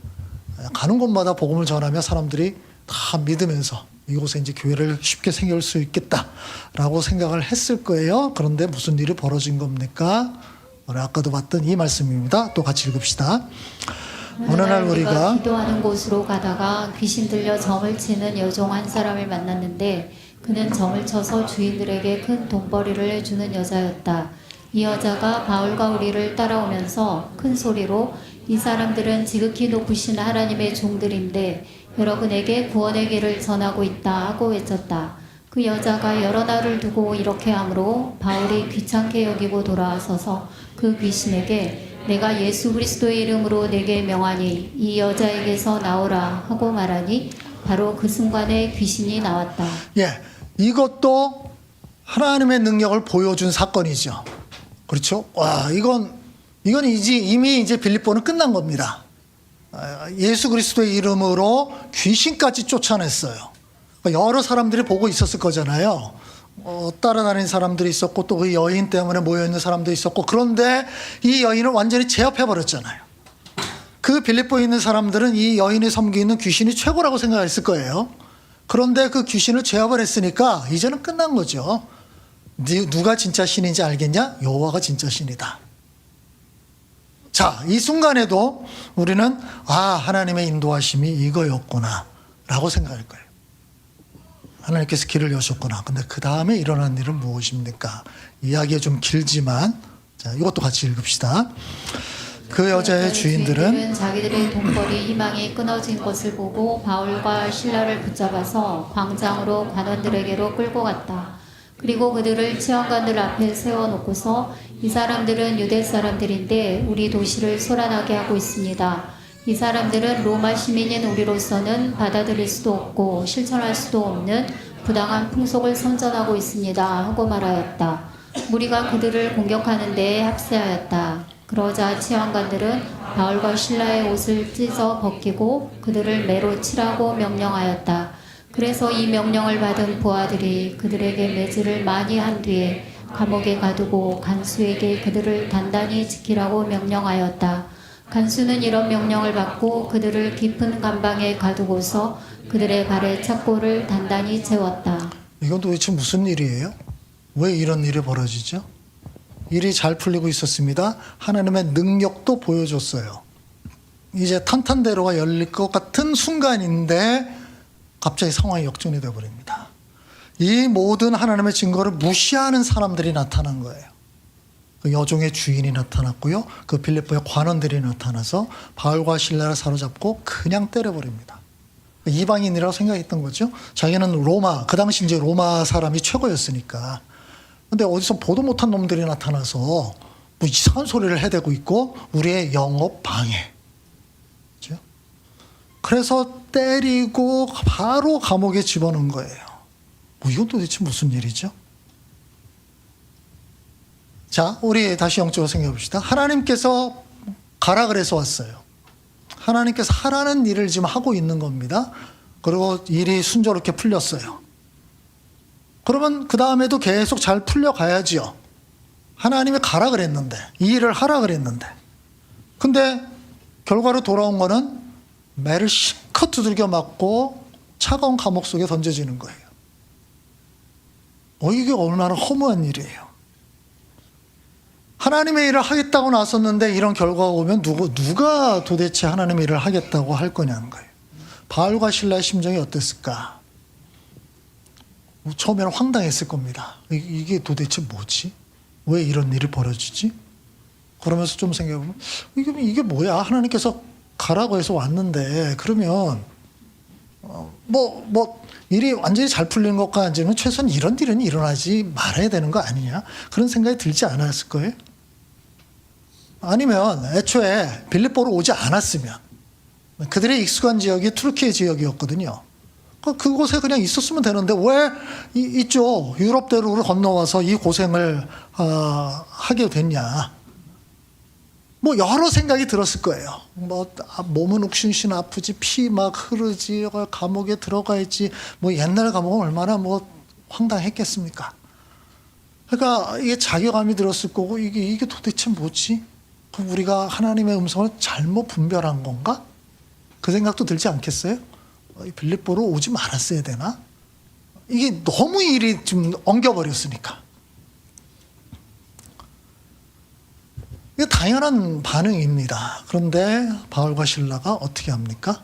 가는 곳마다 복음을 전하며 사람들이 다 믿으면서 이곳에 이제 교회를 쉽게 생길 수 있겠다라고 생각을 했을 거예요. 그런데 무슨 일이 벌어진 겁니까? 아까도 봤던 이 말씀입니다. 또 같이 읽읍시다. 어느 날 우리가 기도하는 곳으로 가다가 귀신 들려 점을 치는 여종 한 사람을 만났는데 그는 점을 쳐서 주인들에게 큰 돈벌이를 주는 여자였다. 이 여자가 바울과 우리를 따라오면서 큰 소리로 이 사람들은 지극히 높으신 하나님의 종들인데 여러분에게 구원의 길을 전하고 있다 하고 외쳤다. 그 여자가 여러 날을 두고 이렇게 하므로 바울이 귀찮게 여기고 돌아서서 그 귀신에게 내가 예수 그리스도의 이름으로 내게 명하니 이 여자에게서 나오라 하고 말하니 바로 그 순간에 귀신이 나왔다. 예, 이것도 하나님의 능력을 보여준 사건이죠. 그렇죠? 와, 이건 이미 이제 빌립보는 끝난 겁니다. 예수 그리스도의 이름으로 귀신까지 쫓아냈어요. 여러 사람들이 보고 있었을 거잖아요. 따라다니는 사람들이 있었고 또 그 여인 때문에 모여있는 사람도 있었고, 그런데 이 여인을 완전히 제압해버렸잖아요. 그 빌립보에 있는 사람들은 이 여인이 섬기고 있는 귀신이 최고라고 생각했을 거예요. 그런데 그 귀신을 제압을 했으니까 이제는 끝난 거죠. 누가 진짜 신인지 알겠냐? 여호와가 진짜 신이다. 자, 이 순간에도 우리는 하나님의 인도하심이 이거였구나 라고 생각할 거예요. 하나님께서 길을 여셨구나. 근데 그 다음에 일어난 일은 무엇입니까? 이야기가 좀 길지만, 자, 이것도 같이 읽읍시다. 그 여자의 주인들은 자기들의 돈벌이 희망이 끊어진 것을 보고 바울과 실라를 붙잡아서 광장으로 관원들에게로 끌고 갔다. 그리고 그들을 치안관들 앞에 세워놓고서 이 사람들은 유대 사람들인데 우리 도시를 소란하게 하고 있습니다. 이 사람들은 로마 시민인 우리로서는 받아들일 수도 없고 실천할 수도 없는 부당한 풍속을 선전하고 있습니다 하고 말하였다. 무리가 그들을 공격하는 데에 합세하였다. 그러자 치안관들은 바울과 실라의 옷을 찢어 벗기고 그들을 매로 치라고 명령하였다. 그래서 이 명령을 받은 부하들이 그들에게 매질을 많이 한 뒤에 감옥에 가두고 간수에게 그들을 단단히 지키라고 명령하였다. 간수는 이런 명령을 받고 그들을 깊은 감방에 가두고서 그들의 발에 착고를 단단히 채웠다. 이건 도대체 무슨 일이에요? 왜 이런 일이 벌어지죠? 일이 잘 풀리고 있었습니다. 하나님의 능력도 보여줬어요. 이제 탄탄대로가 열릴 것 같은 순간인데 갑자기 상황이 역전이 되어버립니다. 이 모든 하나님의 증거를 무시하는 사람들이 나타난 거예요. 그 여종의 주인이 나타났고요. 그 빌립보의 관원들이 나타나서 바울과 실라를 사로잡고 그냥 때려버립니다. 이방인이라고 생각했던 거죠. 자기는 로마, 그 당시 이제 로마 사람이 최고였으니까. 근데 어디서 보도 못한 놈들이 나타나서 뭐 이상한 소리를 해대고 있고 우리의 영업 방해. 그렇죠? 그래서 때리고 바로 감옥에 집어넣은 거예요. 이건 도대체 무슨 일이죠? 자, 우리 다시 영적으로 생각해 봅시다. 하나님께서 가라 그래서 왔어요. 하나님께서 하라는 일을 지금 하고 있는 겁니다. 그리고 일이 순조롭게 풀렸어요. 그러면 그 다음에도 계속 잘 풀려가야지요. 하나님이 가라 그랬는데, 이 일을 하라 그랬는데. 근데 결과로 돌아온 거는 매를 실컷 두들겨 맞고 차가운 감옥 속에 던져지는 거예요. 이게 얼마나 허무한 일이에요. 하나님의 일을 하겠다고 나섰는데 이런 결과가 오면 누가 도대체 하나님의 일을 하겠다고 할 거냐는 거예요. 바울과 실라의 심정이 어땠을까? 처음에는 황당했을 겁니다. 이게 도대체 뭐지? 왜 이런 일이 벌어지지? 그러면서 좀 생각해보면 이게 뭐야? 하나님께서 가라고 해서 왔는데 그러면 일이 완전히 잘 풀리는 것과 아니면 최소한 이런 일은 일어나지 말아야 되는 거 아니냐 그런 생각이 들지 않았을 거예요. 아니면 애초에 빌립보로 오지 않았으면 그들의 익숙한 지역이 투르키예 지역이었거든요. 그곳에 그냥 있었으면 되는데 왜 이쪽 유럽대로를 건너와서 이 고생을 하게 됐냐. 여러 생각이 들었을 거예요. 몸은 욱신신 아프지, 피 막 흐르지, 감옥에 들어가야지. 옛날 감옥은 얼마나 황당했겠습니까? 그러니까 이게 자괴감이 들었을 거고, 이게 도대체 뭐지? 그럼 우리가 하나님의 음성을 잘못 분별한 건가? 그 생각도 들지 않겠어요? 빌립보로 오지 말았어야 되나? 이게 너무 일이 좀 엉겨버렸으니까. 이게 당연한 반응입니다. 그런데 바울과 실라가 어떻게 합니까?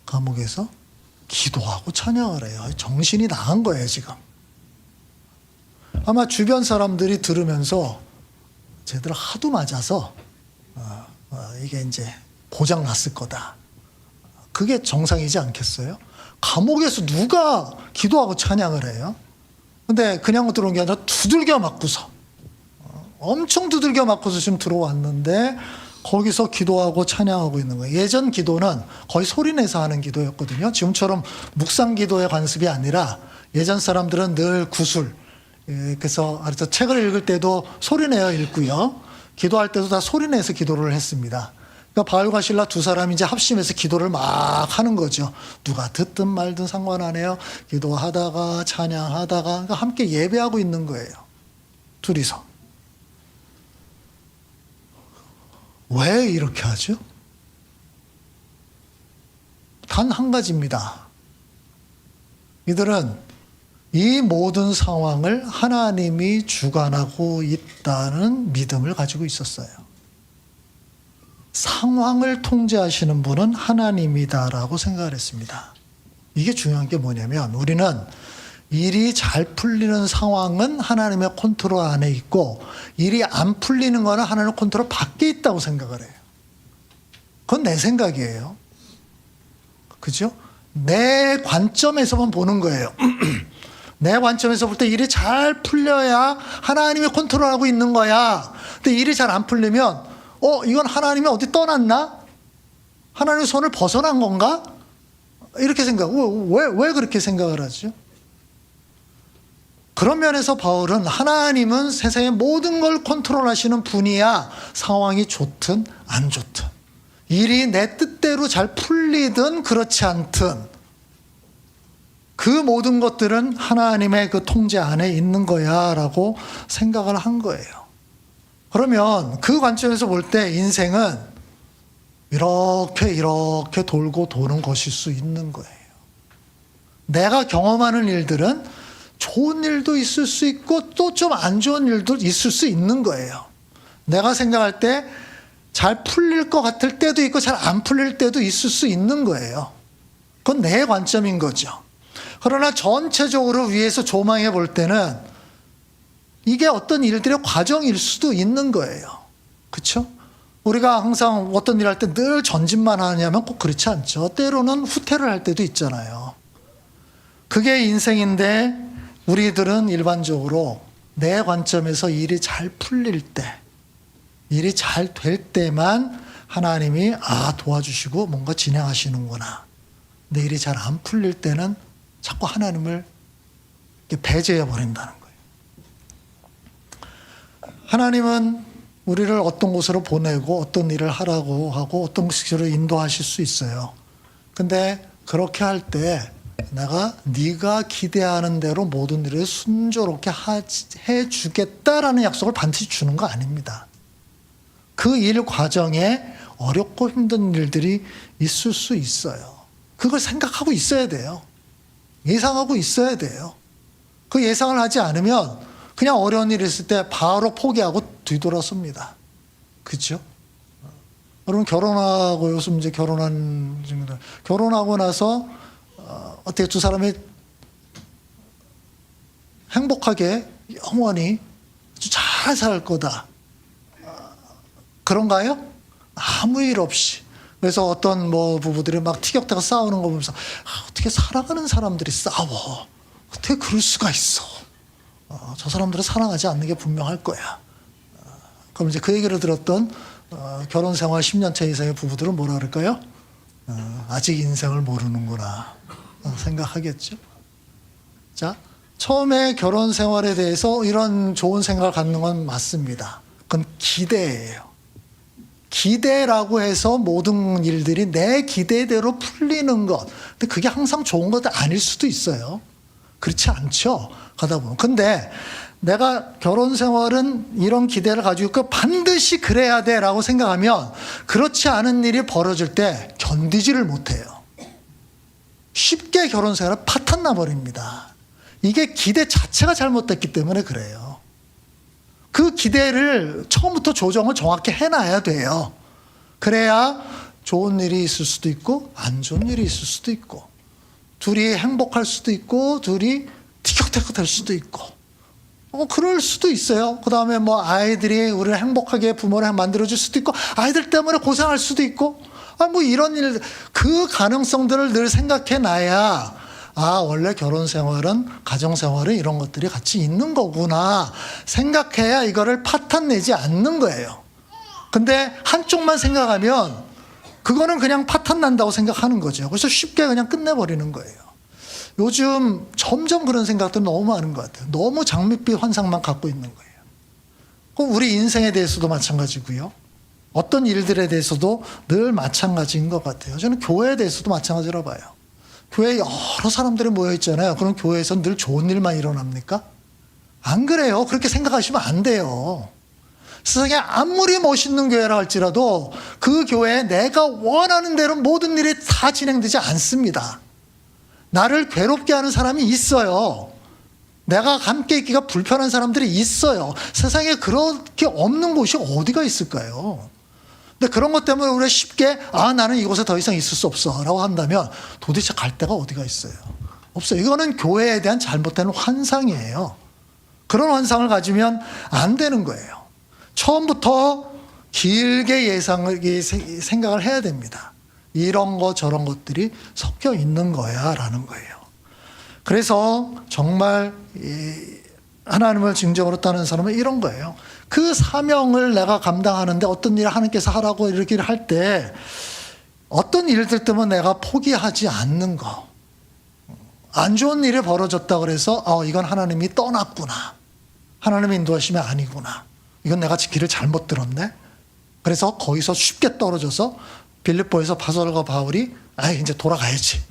감옥에서 기도하고 찬양을 해요. 정신이 나간 거예요, 지금. 아마 주변 사람들이 들으면서 쟤들 하도 맞아서 이게 이제 고장 났을 거다. 그게 정상이지 않겠어요? 감옥에서 누가 기도하고 찬양을 해요? 근데 그냥 들어온 게 아니라 두들겨 맞고서 엄청 두들겨 맞고서 지금 들어왔는데 거기서 기도하고 찬양하고 있는 거예요. 예전 기도는 거의 소리내서 하는 기도였거든요. 지금처럼 묵상 기도의 관습이 아니라 예전 사람들은 늘 구술, 그래서 책을 읽을 때도 소리내어 읽고요. 기도할 때도 다 소리내서 기도를 했습니다. 그러니까 바울과 실라 두 사람이 이제 합심해서 기도를 막 하는 거죠. 누가 듣든 말든 상관 안 해요. 기도하다가 찬양하다가 그러니까 함께 예배하고 있는 거예요. 둘이서. 왜 이렇게 하죠? 단 한 가지입니다. 이들은 이 모든 상황을 하나님이 주관하고 있다는 믿음을 가지고 있었어요. 상황을 통제하시는 분은 하나님이다라고 생각을 했습니다. 이게 중요한 게 뭐냐면 우리는 일이 잘 풀리는 상황은 하나님의 컨트롤 안에 있고 일이 안 풀리는 거는 하나님의 컨트롤 밖에 있다고 생각을 해요. 그건 내 생각이에요. 그죠? 내 관점에서만 보는 거예요. 내 관점에서 볼 때 일이 잘 풀려야 하나님이 컨트롤하고 있는 거야. 근데 일이 잘 안 풀리면 이건 하나님이 어디 떠났나? 하나님의 손을 벗어난 건가? 이렇게 생각. 왜 그렇게 생각을 하죠? 그런 면에서 바울은 하나님은 세상의 모든 걸 컨트롤하시는 분이야. 상황이 좋든 안 좋든 일이 내 뜻대로 잘 풀리든 그렇지 않든 그 모든 것들은 하나님의 그 통제 안에 있는 거야 라고 생각을 한 거예요. 그러면 그 관점에서 볼 때 인생은 이렇게 돌고 도는 것일 수 있는 거예요. 내가 경험하는 일들은 좋은 일도 있을 수 있고 또 좀 안 좋은 일도 있을 수 있는 거예요. 내가 생각할 때 잘 풀릴 것 같을 때도 있고 잘 안 풀릴 때도 있을 수 있는 거예요. 그건 내 관점인 거죠. 그러나 전체적으로 위에서 조망해 볼 때는 이게 어떤 일들의 과정일 수도 있는 거예요. 그렇죠? 우리가 항상 어떤 일 할 때 늘 전진만 하냐면 꼭 그렇지 않죠. 때로는 후퇴를 할 때도 있잖아요. 그게 인생인데 우리들은 일반적으로 내 관점에서 일이 잘 풀릴 때, 일이 잘 될 때만 하나님이 도와주시고 뭔가 진행하시는구나. 내 일이 잘 안 풀릴 때는 자꾸 하나님을 배제해 버린다는 거예요. 하나님은 우리를 어떤 곳으로 보내고 어떤 일을 하라고 하고 어떤 곳으로 인도하실 수 있어요. 근데 그렇게 할 때 내가 네가 기대하는 대로 모든 일을 순조롭게 해주겠다라는 약속을 반드시 주는 거 아닙니다. 그 일 과정에 어렵고 힘든 일들이 있을 수 있어요. 그걸 생각하고 있어야 돼요. 예상하고 있어야 돼요. 그 예상을 하지 않으면 그냥 어려운 일이 있을 때 바로 포기하고 뒤돌아섭니다. 그렇죠? 여러분 결혼하고 요즘 이제 결혼한 친구들 결혼하고 나서 어떻게 두 사람이 행복하게 영원히 잘 살 거다. 그런가요? 아무 일 없이 그래서 어떤 뭐 부부들이 막 티격태격 싸우는 거 보면서 어떻게 살아가는 사람들이 싸워? 어떻게 그럴 수가 있어? 저 사람들은 사랑하지 않는 게 분명할 거야. 그럼 이제 그 얘기를 들었던 결혼 생활 10년 차 이상의 부부들은 뭐라 그럴까요? 아직 인생을 모르는구나 생각하겠죠. 자, 처음에 결혼 생활에 대해서 이런 좋은 생각을 갖는 건 맞습니다. 그건 기대예요. 기대라고 해서 모든 일들이 내 기대대로 풀리는 것. 근데 그게 항상 좋은 것도 아닐 수도 있어요. 그렇지 않죠. 가다 보면. 근데 내가 결혼 생활은 이런 기대를 가지고 있고 반드시 그래야 돼라고 생각하면 그렇지 않은 일이 벌어질 때 견디지를 못해요. 쉽게 결혼 생활은 파탄 나버립니다. 이게 기대 자체가 잘못됐기 때문에 그래요. 그 기대를 처음부터 조정을 정확히 해놔야 돼요. 그래야 좋은 일이 있을 수도 있고 안 좋은 일이 있을 수도 있고 둘이 행복할 수도 있고 둘이 티격태격 될 수도 있고 그럴 수도 있어요. 그 다음에 뭐 아이들이 우리를 행복하게 부모를 만들어줄 수도 있고 아이들 때문에 고생할 수도 있고 뭐 이런 일, 그 가능성들을 늘 생각해 놔야 원래 결혼 생활은, 가정 생활은 이런 것들이 같이 있는 거구나 생각해야 이거를 파탄 내지 않는 거예요. 근데 한쪽만 생각하면 그거는 그냥 파탄 난다고 생각하는 거죠. 그래서 쉽게 그냥 끝내버리는 거예요. 요즘 점점 그런 생각들 너무 많은 것 같아요. 너무 장밋빛 환상만 갖고 있는 거예요. 우리 인생에 대해서도 마찬가지고요. 어떤 일들에 대해서도 늘 마찬가지인 것 같아요. 저는 교회에 대해서도 마찬가지라 봐요. 교회에 여러 사람들이 모여 있잖아요. 그럼 교회에서 늘 좋은 일만 일어납니까? 안 그래요. 그렇게 생각하시면 안 돼요. 세상에 아무리 멋있는 교회라 할지라도 그 교회에 내가 원하는 대로 모든 일이 다 진행되지 않습니다. 나를 괴롭게 하는 사람이 있어요. 내가 함께 있기가 불편한 사람들이 있어요. 세상에 그렇게 없는 곳이 어디가 있을까요? 근데 그런 것 때문에 우리가 쉽게 나는 이곳에 더 이상 있을 수 없어 라고 한다면 도대체 갈 데가 어디가 있어요? 없어요. 이거는 교회에 대한 잘못된 환상이에요. 그런 환상을 가지면 안 되는 거예요. 처음부터 길게 생각을 해야 됩니다. 이런 거 저런 것들이 섞여 있는 거야 라는 거예요. 그래서 정말 하나님을 진정으로 따르는 사람은 이런 거예요. 그 사명을 내가 감당하는데 어떤 일을 하나님께서 하라고 이렇게 할 때 어떤 일들 때문에 내가 포기하지 않는 거. 안 좋은 일이 벌어졌다 그래서 이건 하나님이 떠났구나. 하나님의 인도하심이 아니구나. 이건 내가 길을 잘못 들었네. 그래서 거기서 쉽게 떨어져서 빌립보에서 바솔과 바울이 이제 돌아가야지.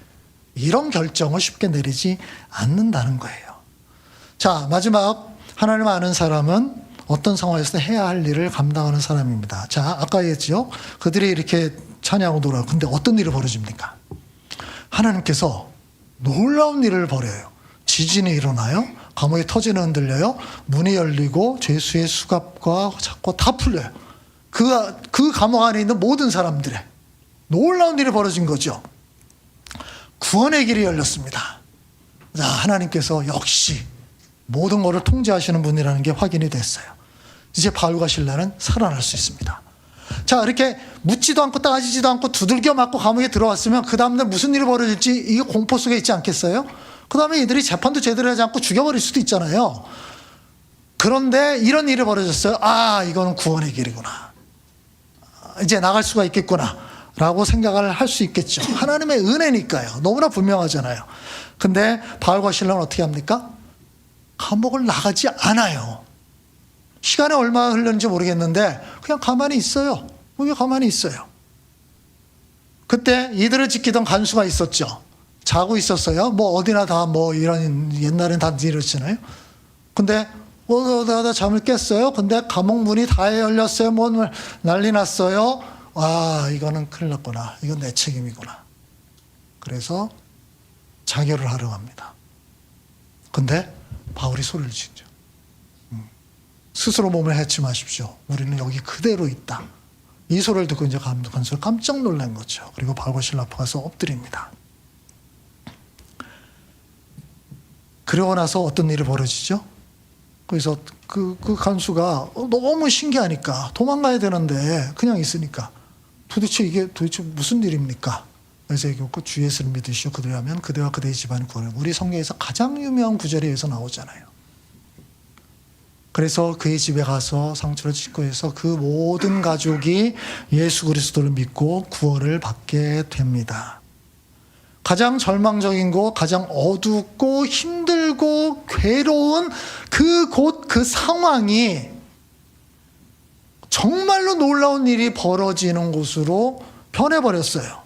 이런 결정을 쉽게 내리지 않는다는 거예요. 자, 마지막 하나님 아는 사람은 어떤 상황에서 해야 할 일을 감당하는 사람입니다. 자, 아까 얘기했죠. 그들이 이렇게 찬양하고 놀아요. 근데 어떤 일이 벌어집니까? 하나님께서 놀라운 일을 벌여요. 지진이 일어나요. 감옥이 터지는 흔들려요. 문이 열리고 죄수의 수갑과 잡고 다 풀려요. 그 감옥 안에 있는 모든 사람들의 놀라운 일이 벌어진 거죠. 구원의 길이 열렸습니다. 자, 하나님께서 역시 모든 것을 통제하시는 분이라는 게 확인이 됐어요. 이제 바울과 실라는 살아날 수 있습니다. 자, 이렇게 묻지도 않고 따지지도 않고 두들겨 맞고 감옥에 들어왔으면 그 다음날 무슨 일이 벌어질지 이게 공포 속에 있지 않겠어요? 그 다음에 이들이 재판도 제대로 하지 않고 죽여버릴 수도 있잖아요. 그런데 이런 일이 벌어졌어요. 이거는 구원의 길이구나. 이제 나갈 수가 있겠구나 라고 생각을 할 수 있겠죠. 하나님의 은혜니까요. 너무나 분명하잖아요. 근데 바울과 실라는 어떻게 합니까? 감옥을 나가지 않아요. 시간이 얼마 흘렀는지 모르겠는데 그냥 가만히 있어요. 그냥 가만히 있어요. 그때 이들을 지키던 간수가 있었죠. 자고 있었어요. 뭐 어디나 다 뭐 이런 옛날엔 다 이렇잖아요. 근데 어디다 잠을 깼어요. 근데 감옥 문이 다 열렸어요. 뭐 난리 났어요. 이거는 큰일 났구나. 이건 내 책임이구나. 그래서 자결을 하러 갑니다. 근데 바울이 소리를 지죠. 스스로 몸을 해치 마십시오. 우리는 여기 그대로 있다. 이 소리를 듣고 이제 간수가 깜짝 놀란 거죠. 그리고 바울과 실라 앞에 가서 엎드립니다. 그러고 나서 어떤 일이 벌어지죠? 그래서 그 간수가 너무 신기하니까 도망가야 되는데 그냥 있으니까 이게 도대체 무슨 일입니까? 그래서 여기 그 주 예수를 믿으시오 그대로 하면 그대와 그대의 집안이 구원을. 우리 성경에서 가장 유명한 구절이 여기서 나오잖아요. 그래서 그의 집에 가서 상처를 씻고 해서 그 모든 가족이 예수 그리스도를 믿고 구원을 받게 됩니다. 가장 절망적인 곳, 가장 어둡고 힘들고 괴로운 그 상황이 정말로 놀라운 일이 벌어지는 곳으로 변해버렸어요.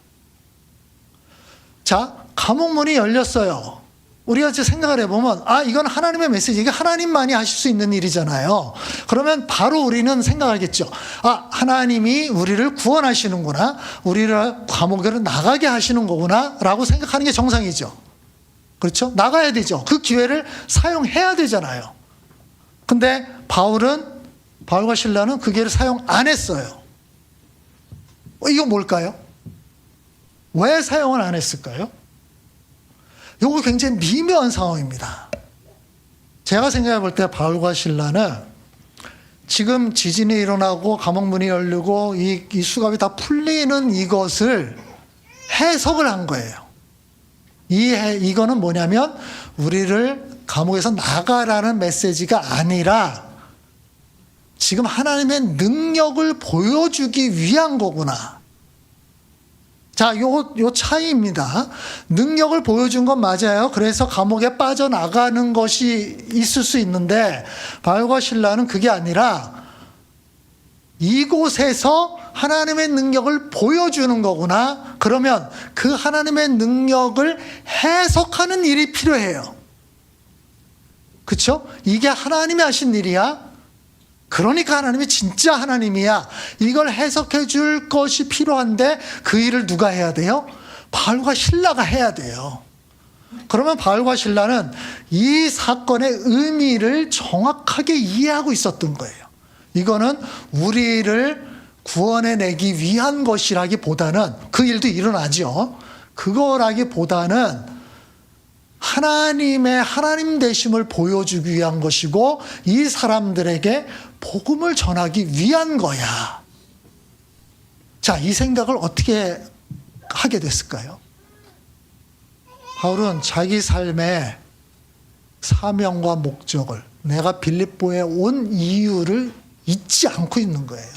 자, 감옥문이 열렸어요. 우리가 이제 생각을 해보면, 이건 하나님의 메시지, 이게 하나님만이 하실 수 있는 일이잖아요. 그러면 바로 우리는 생각하겠죠. 하나님이 우리를 구원하시는구나, 우리를 감옥으로 나가게 하시는 거구나, 라고 생각하는 게 정상이죠. 그렇죠? 나가야 되죠. 그 기회를 사용해야 되잖아요. 근데 바울과 실라는 그 기회를 사용 안 했어요. 이거 뭘까요? 왜 사용을 안 했을까요? 이거 굉장히 미묘한 상황입니다. 제가 생각해 볼 때 바울과 실라는 지금 지진이 일어나고 감옥문이 열리고 이 수갑이 다 풀리는 이것을 해석을 한 거예요. 이거는 뭐냐면 우리를 감옥에서 나가라는 메시지가 아니라 지금 하나님의 능력을 보여주기 위한 거구나. 자, 요 차이입니다. 능력을 보여준 건 맞아요. 그래서 감옥에 빠져나가는 것이 있을 수 있는데 바울과 실라는 그게 아니라 이곳에서 하나님의 능력을 보여주는 거구나. 그러면 그 하나님의 능력을 해석하는 일이 필요해요. 그렇죠? 이게 하나님이 하신 일이야. 그러니까 하나님이 진짜 하나님이야. 이걸 해석해 줄 것이 필요한데 그 일을 누가 해야 돼요? 바울과 실라가 해야 돼요. 그러면 바울과 실라는 이 사건의 의미를 정확하게 이해하고 있었던 거예요. 이거는 우리를 구원해내기 위한 것이라기보다는 그 일도 일어나죠. 그거라기보다는 하나님 되심을 보여주기 위한 것이고 이 사람들에게 복음을 전하기 위한 거야. 자, 이 생각을 어떻게 하게 됐을까요? 바울은 자기 삶의 사명과 목적을, 내가 빌립보에 온 이유를 잊지 않고 있는 거예요.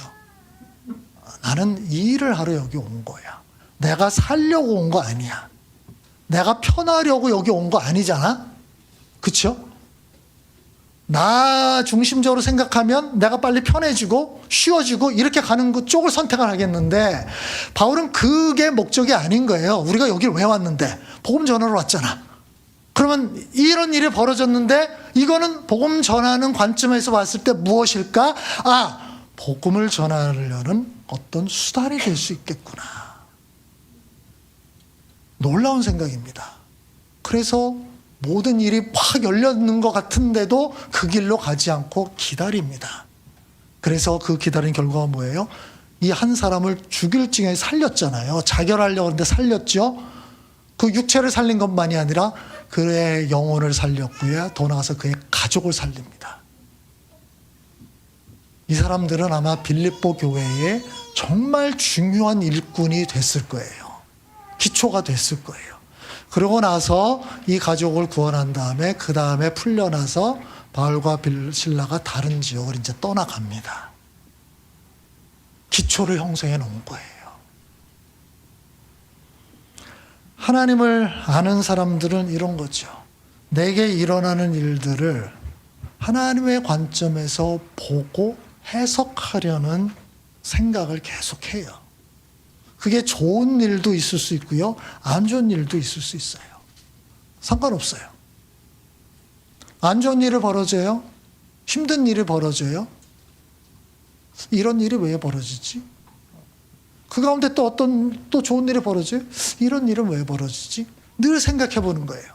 나는 이 일을 하러 여기 온 거야. 내가 살려고 온 거 아니야. 내가 편하려고 여기 온 거 아니잖아? 그쵸? 나 중심적으로 생각하면 내가 빨리 편해지고 쉬워지고 이렇게 가는 그 쪽을 선택을 하겠는데 바울은 그게 목적이 아닌 거예요. 우리가 여기를 왜 왔는데? 복음 전하러 왔잖아. 그러면 이런 일이 벌어졌는데 이거는 복음 전하는 관점에서 봤을 때 무엇일까? 복음을 전하려는 어떤 수단이 될 수 있겠구나. 놀라운 생각입니다. 그래서 모든 일이 확 열렸는 것 같은데도 그 길로 가지 않고 기다립니다. 그래서 그 기다린 결과가 뭐예요? 이 한 사람을 죽일 징에 살렸잖아요. 자결하려고 하는데 살렸죠. 그 육체를 살린 것만이 아니라 그의 영혼을 살렸고요. 더 나아가서 그의 가족을 살립니다. 이 사람들은 아마 빌립보 교회에 정말 중요한 일꾼이 됐을 거예요. 기초가 됐을 거예요. 그러고 나서 이 가족을 구원한 다음에 그 다음에 풀려나서 바울과 실라가 다른 지역을 이제 떠나갑니다. 기초를 형성해 놓은 거예요. 하나님을 아는 사람들은 이런 거죠. 내게 일어나는 일들을 하나님의 관점에서 보고 해석하려는 생각을 계속해요. 그게 좋은 일도 있을 수 있고요. 안 좋은 일도 있을 수 있어요. 상관없어요. 안 좋은 일이 벌어져요. 힘든 일이 벌어져요. 이런 일이 왜 벌어지지? 그 가운데 또 또 좋은 일이 벌어져요. 이런 일은 왜 벌어지지? 늘 생각해 보는 거예요.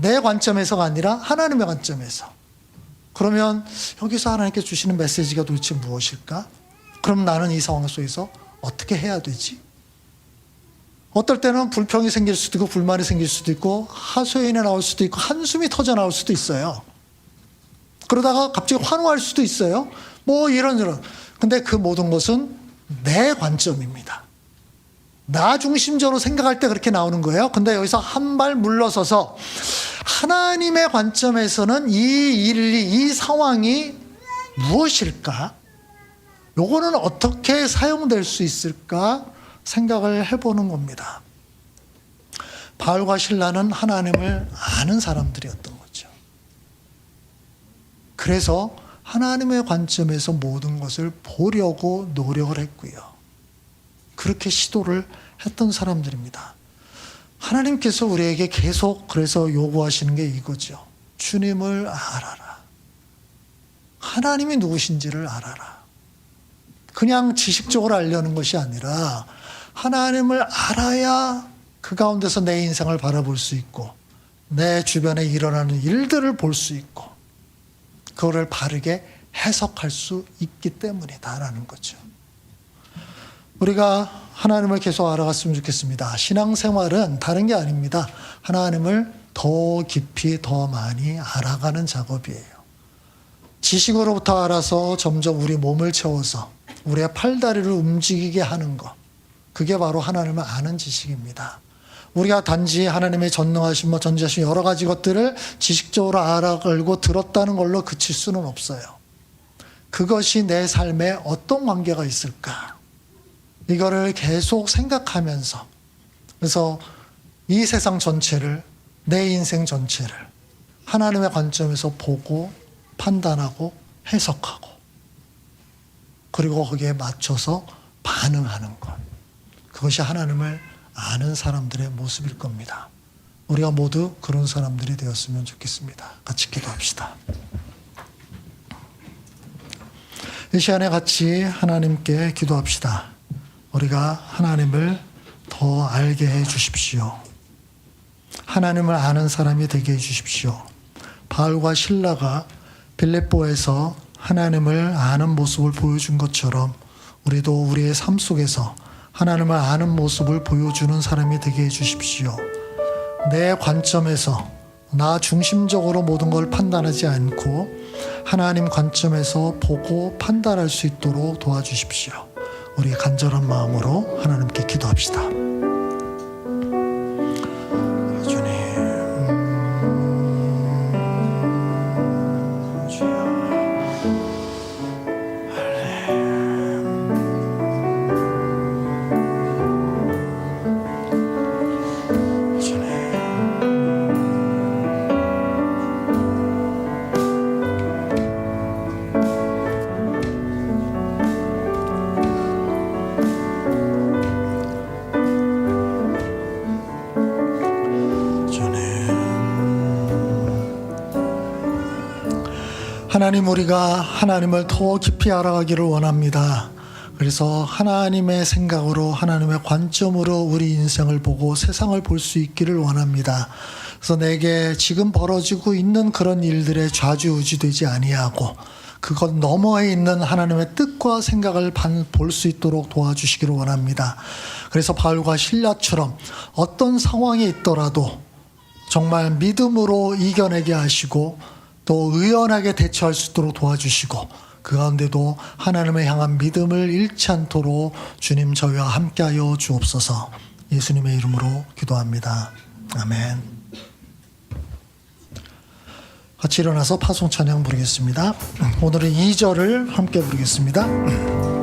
내 관점에서가 아니라 하나님의 관점에서. 그러면 여기서 하나님께 주시는 메시지가 도대체 무엇일까? 그럼 나는 이 상황 속에서 어떻게 해야 되지? 어떨 때는 불평이 생길 수도 있고 불만이 생길 수도 있고 하소연이 나올 수도 있고 한숨이 터져 나올 수도 있어요. 그러다가 갑자기 환호할 수도 있어요. 뭐 이런. 근데 그 모든 것은 내 관점입니다. 나 중심적으로 생각할 때 그렇게 나오는 거예요. 근데 여기서 한 발 물러서서 하나님의 관점에서는 이 상황이 무엇일까? 요거는 어떻게 사용될 수 있을까? 생각을 해보는 겁니다. 바울과 실라는 하나님을 아는 사람들이었던 거죠. 그래서 하나님의 관점에서 모든 것을 보려고 노력을 했고요. 그렇게 시도를 했던 사람들입니다. 하나님께서 우리에게 계속 그래서 요구하시는 게 이거죠. 주님을 알아라. 하나님이 누구신지를 알아라. 그냥 지식적으로 알려는 것이 아니라 하나님을 알아야 그 가운데서 내 인생을 바라볼 수 있고 내 주변에 일어나는 일들을 볼 수 있고 그거를 바르게 해석할 수 있기 때문이다라는 거죠. 우리가 하나님을 계속 알아갔으면 좋겠습니다. 신앙생활은 다른 게 아닙니다. 하나님을 더 깊이 더 많이 알아가는 작업이에요. 지식으로부터 알아서 점점 우리 몸을 채워서 우리의 팔다리를 움직이게 하는 것. 그게 바로 하나님을 아는 지식입니다. 우리가 단지 하나님의 전능하신 전지하신 여러 가지 것들을 지식적으로 알아가고 들었다는 걸로 그칠 수는 없어요. 그것이 내 삶에 어떤 관계가 있을까? 이거를 계속 생각하면서 그래서 이 세상 전체를 내 인생 전체를 하나님의 관점에서 보고 판단하고 해석하고 그리고 거기에 맞춰서 반응하는 것. 그것이 하나님을 아는 사람들의 모습일 겁니다. 우리가 모두 그런 사람들이 되었으면 좋겠습니다. 같이 기도합시다. 이 시간에 같이 하나님께 기도합시다. 우리가 하나님을 더 알게 해 주십시오. 하나님을 아는 사람이 되게 해 주십시오. 바울과 실라가 빌립보에서 하나님을 아는 모습을 보여준 것처럼 우리도 우리의 삶 속에서 하나님을 아는 모습을 보여주는 사람이 되게 해 주십시오. 내 관점에서 나 중심적으로 모든 걸 판단하지 않고 하나님 관점에서 보고 판단할 수 있도록 도와주십시오. 우리 간절한 마음으로 하나님께 기도합시다. 하나님, 우리가 하나님을 더 깊이 알아가기를 원합니다. 그래서 하나님의 생각으로 하나님의 관점으로 우리 인생을 보고 세상을 볼 수 있기를 원합니다. 그래서 내게 지금 벌어지고 있는 그런 일들에 좌지우지되지 아니하고 그것 너머에 있는 하나님의 뜻과 생각을 볼 수 있도록 도와주시기를 원합니다. 그래서 바울과 실라처럼 어떤 상황이 있더라도 정말 믿음으로 이겨내게 하시고 또 의연하게 대처할 수 있도록 도와주시고 그 가운데도 하나님을 향한 믿음을 잃지 않도록 주님 저희와 함께하여 주옵소서. 예수님의 이름으로 기도합니다. 아멘. 같이 일어나서 파송 찬양 부르겠습니다. 오늘은 2절을 함께 부르겠습니다.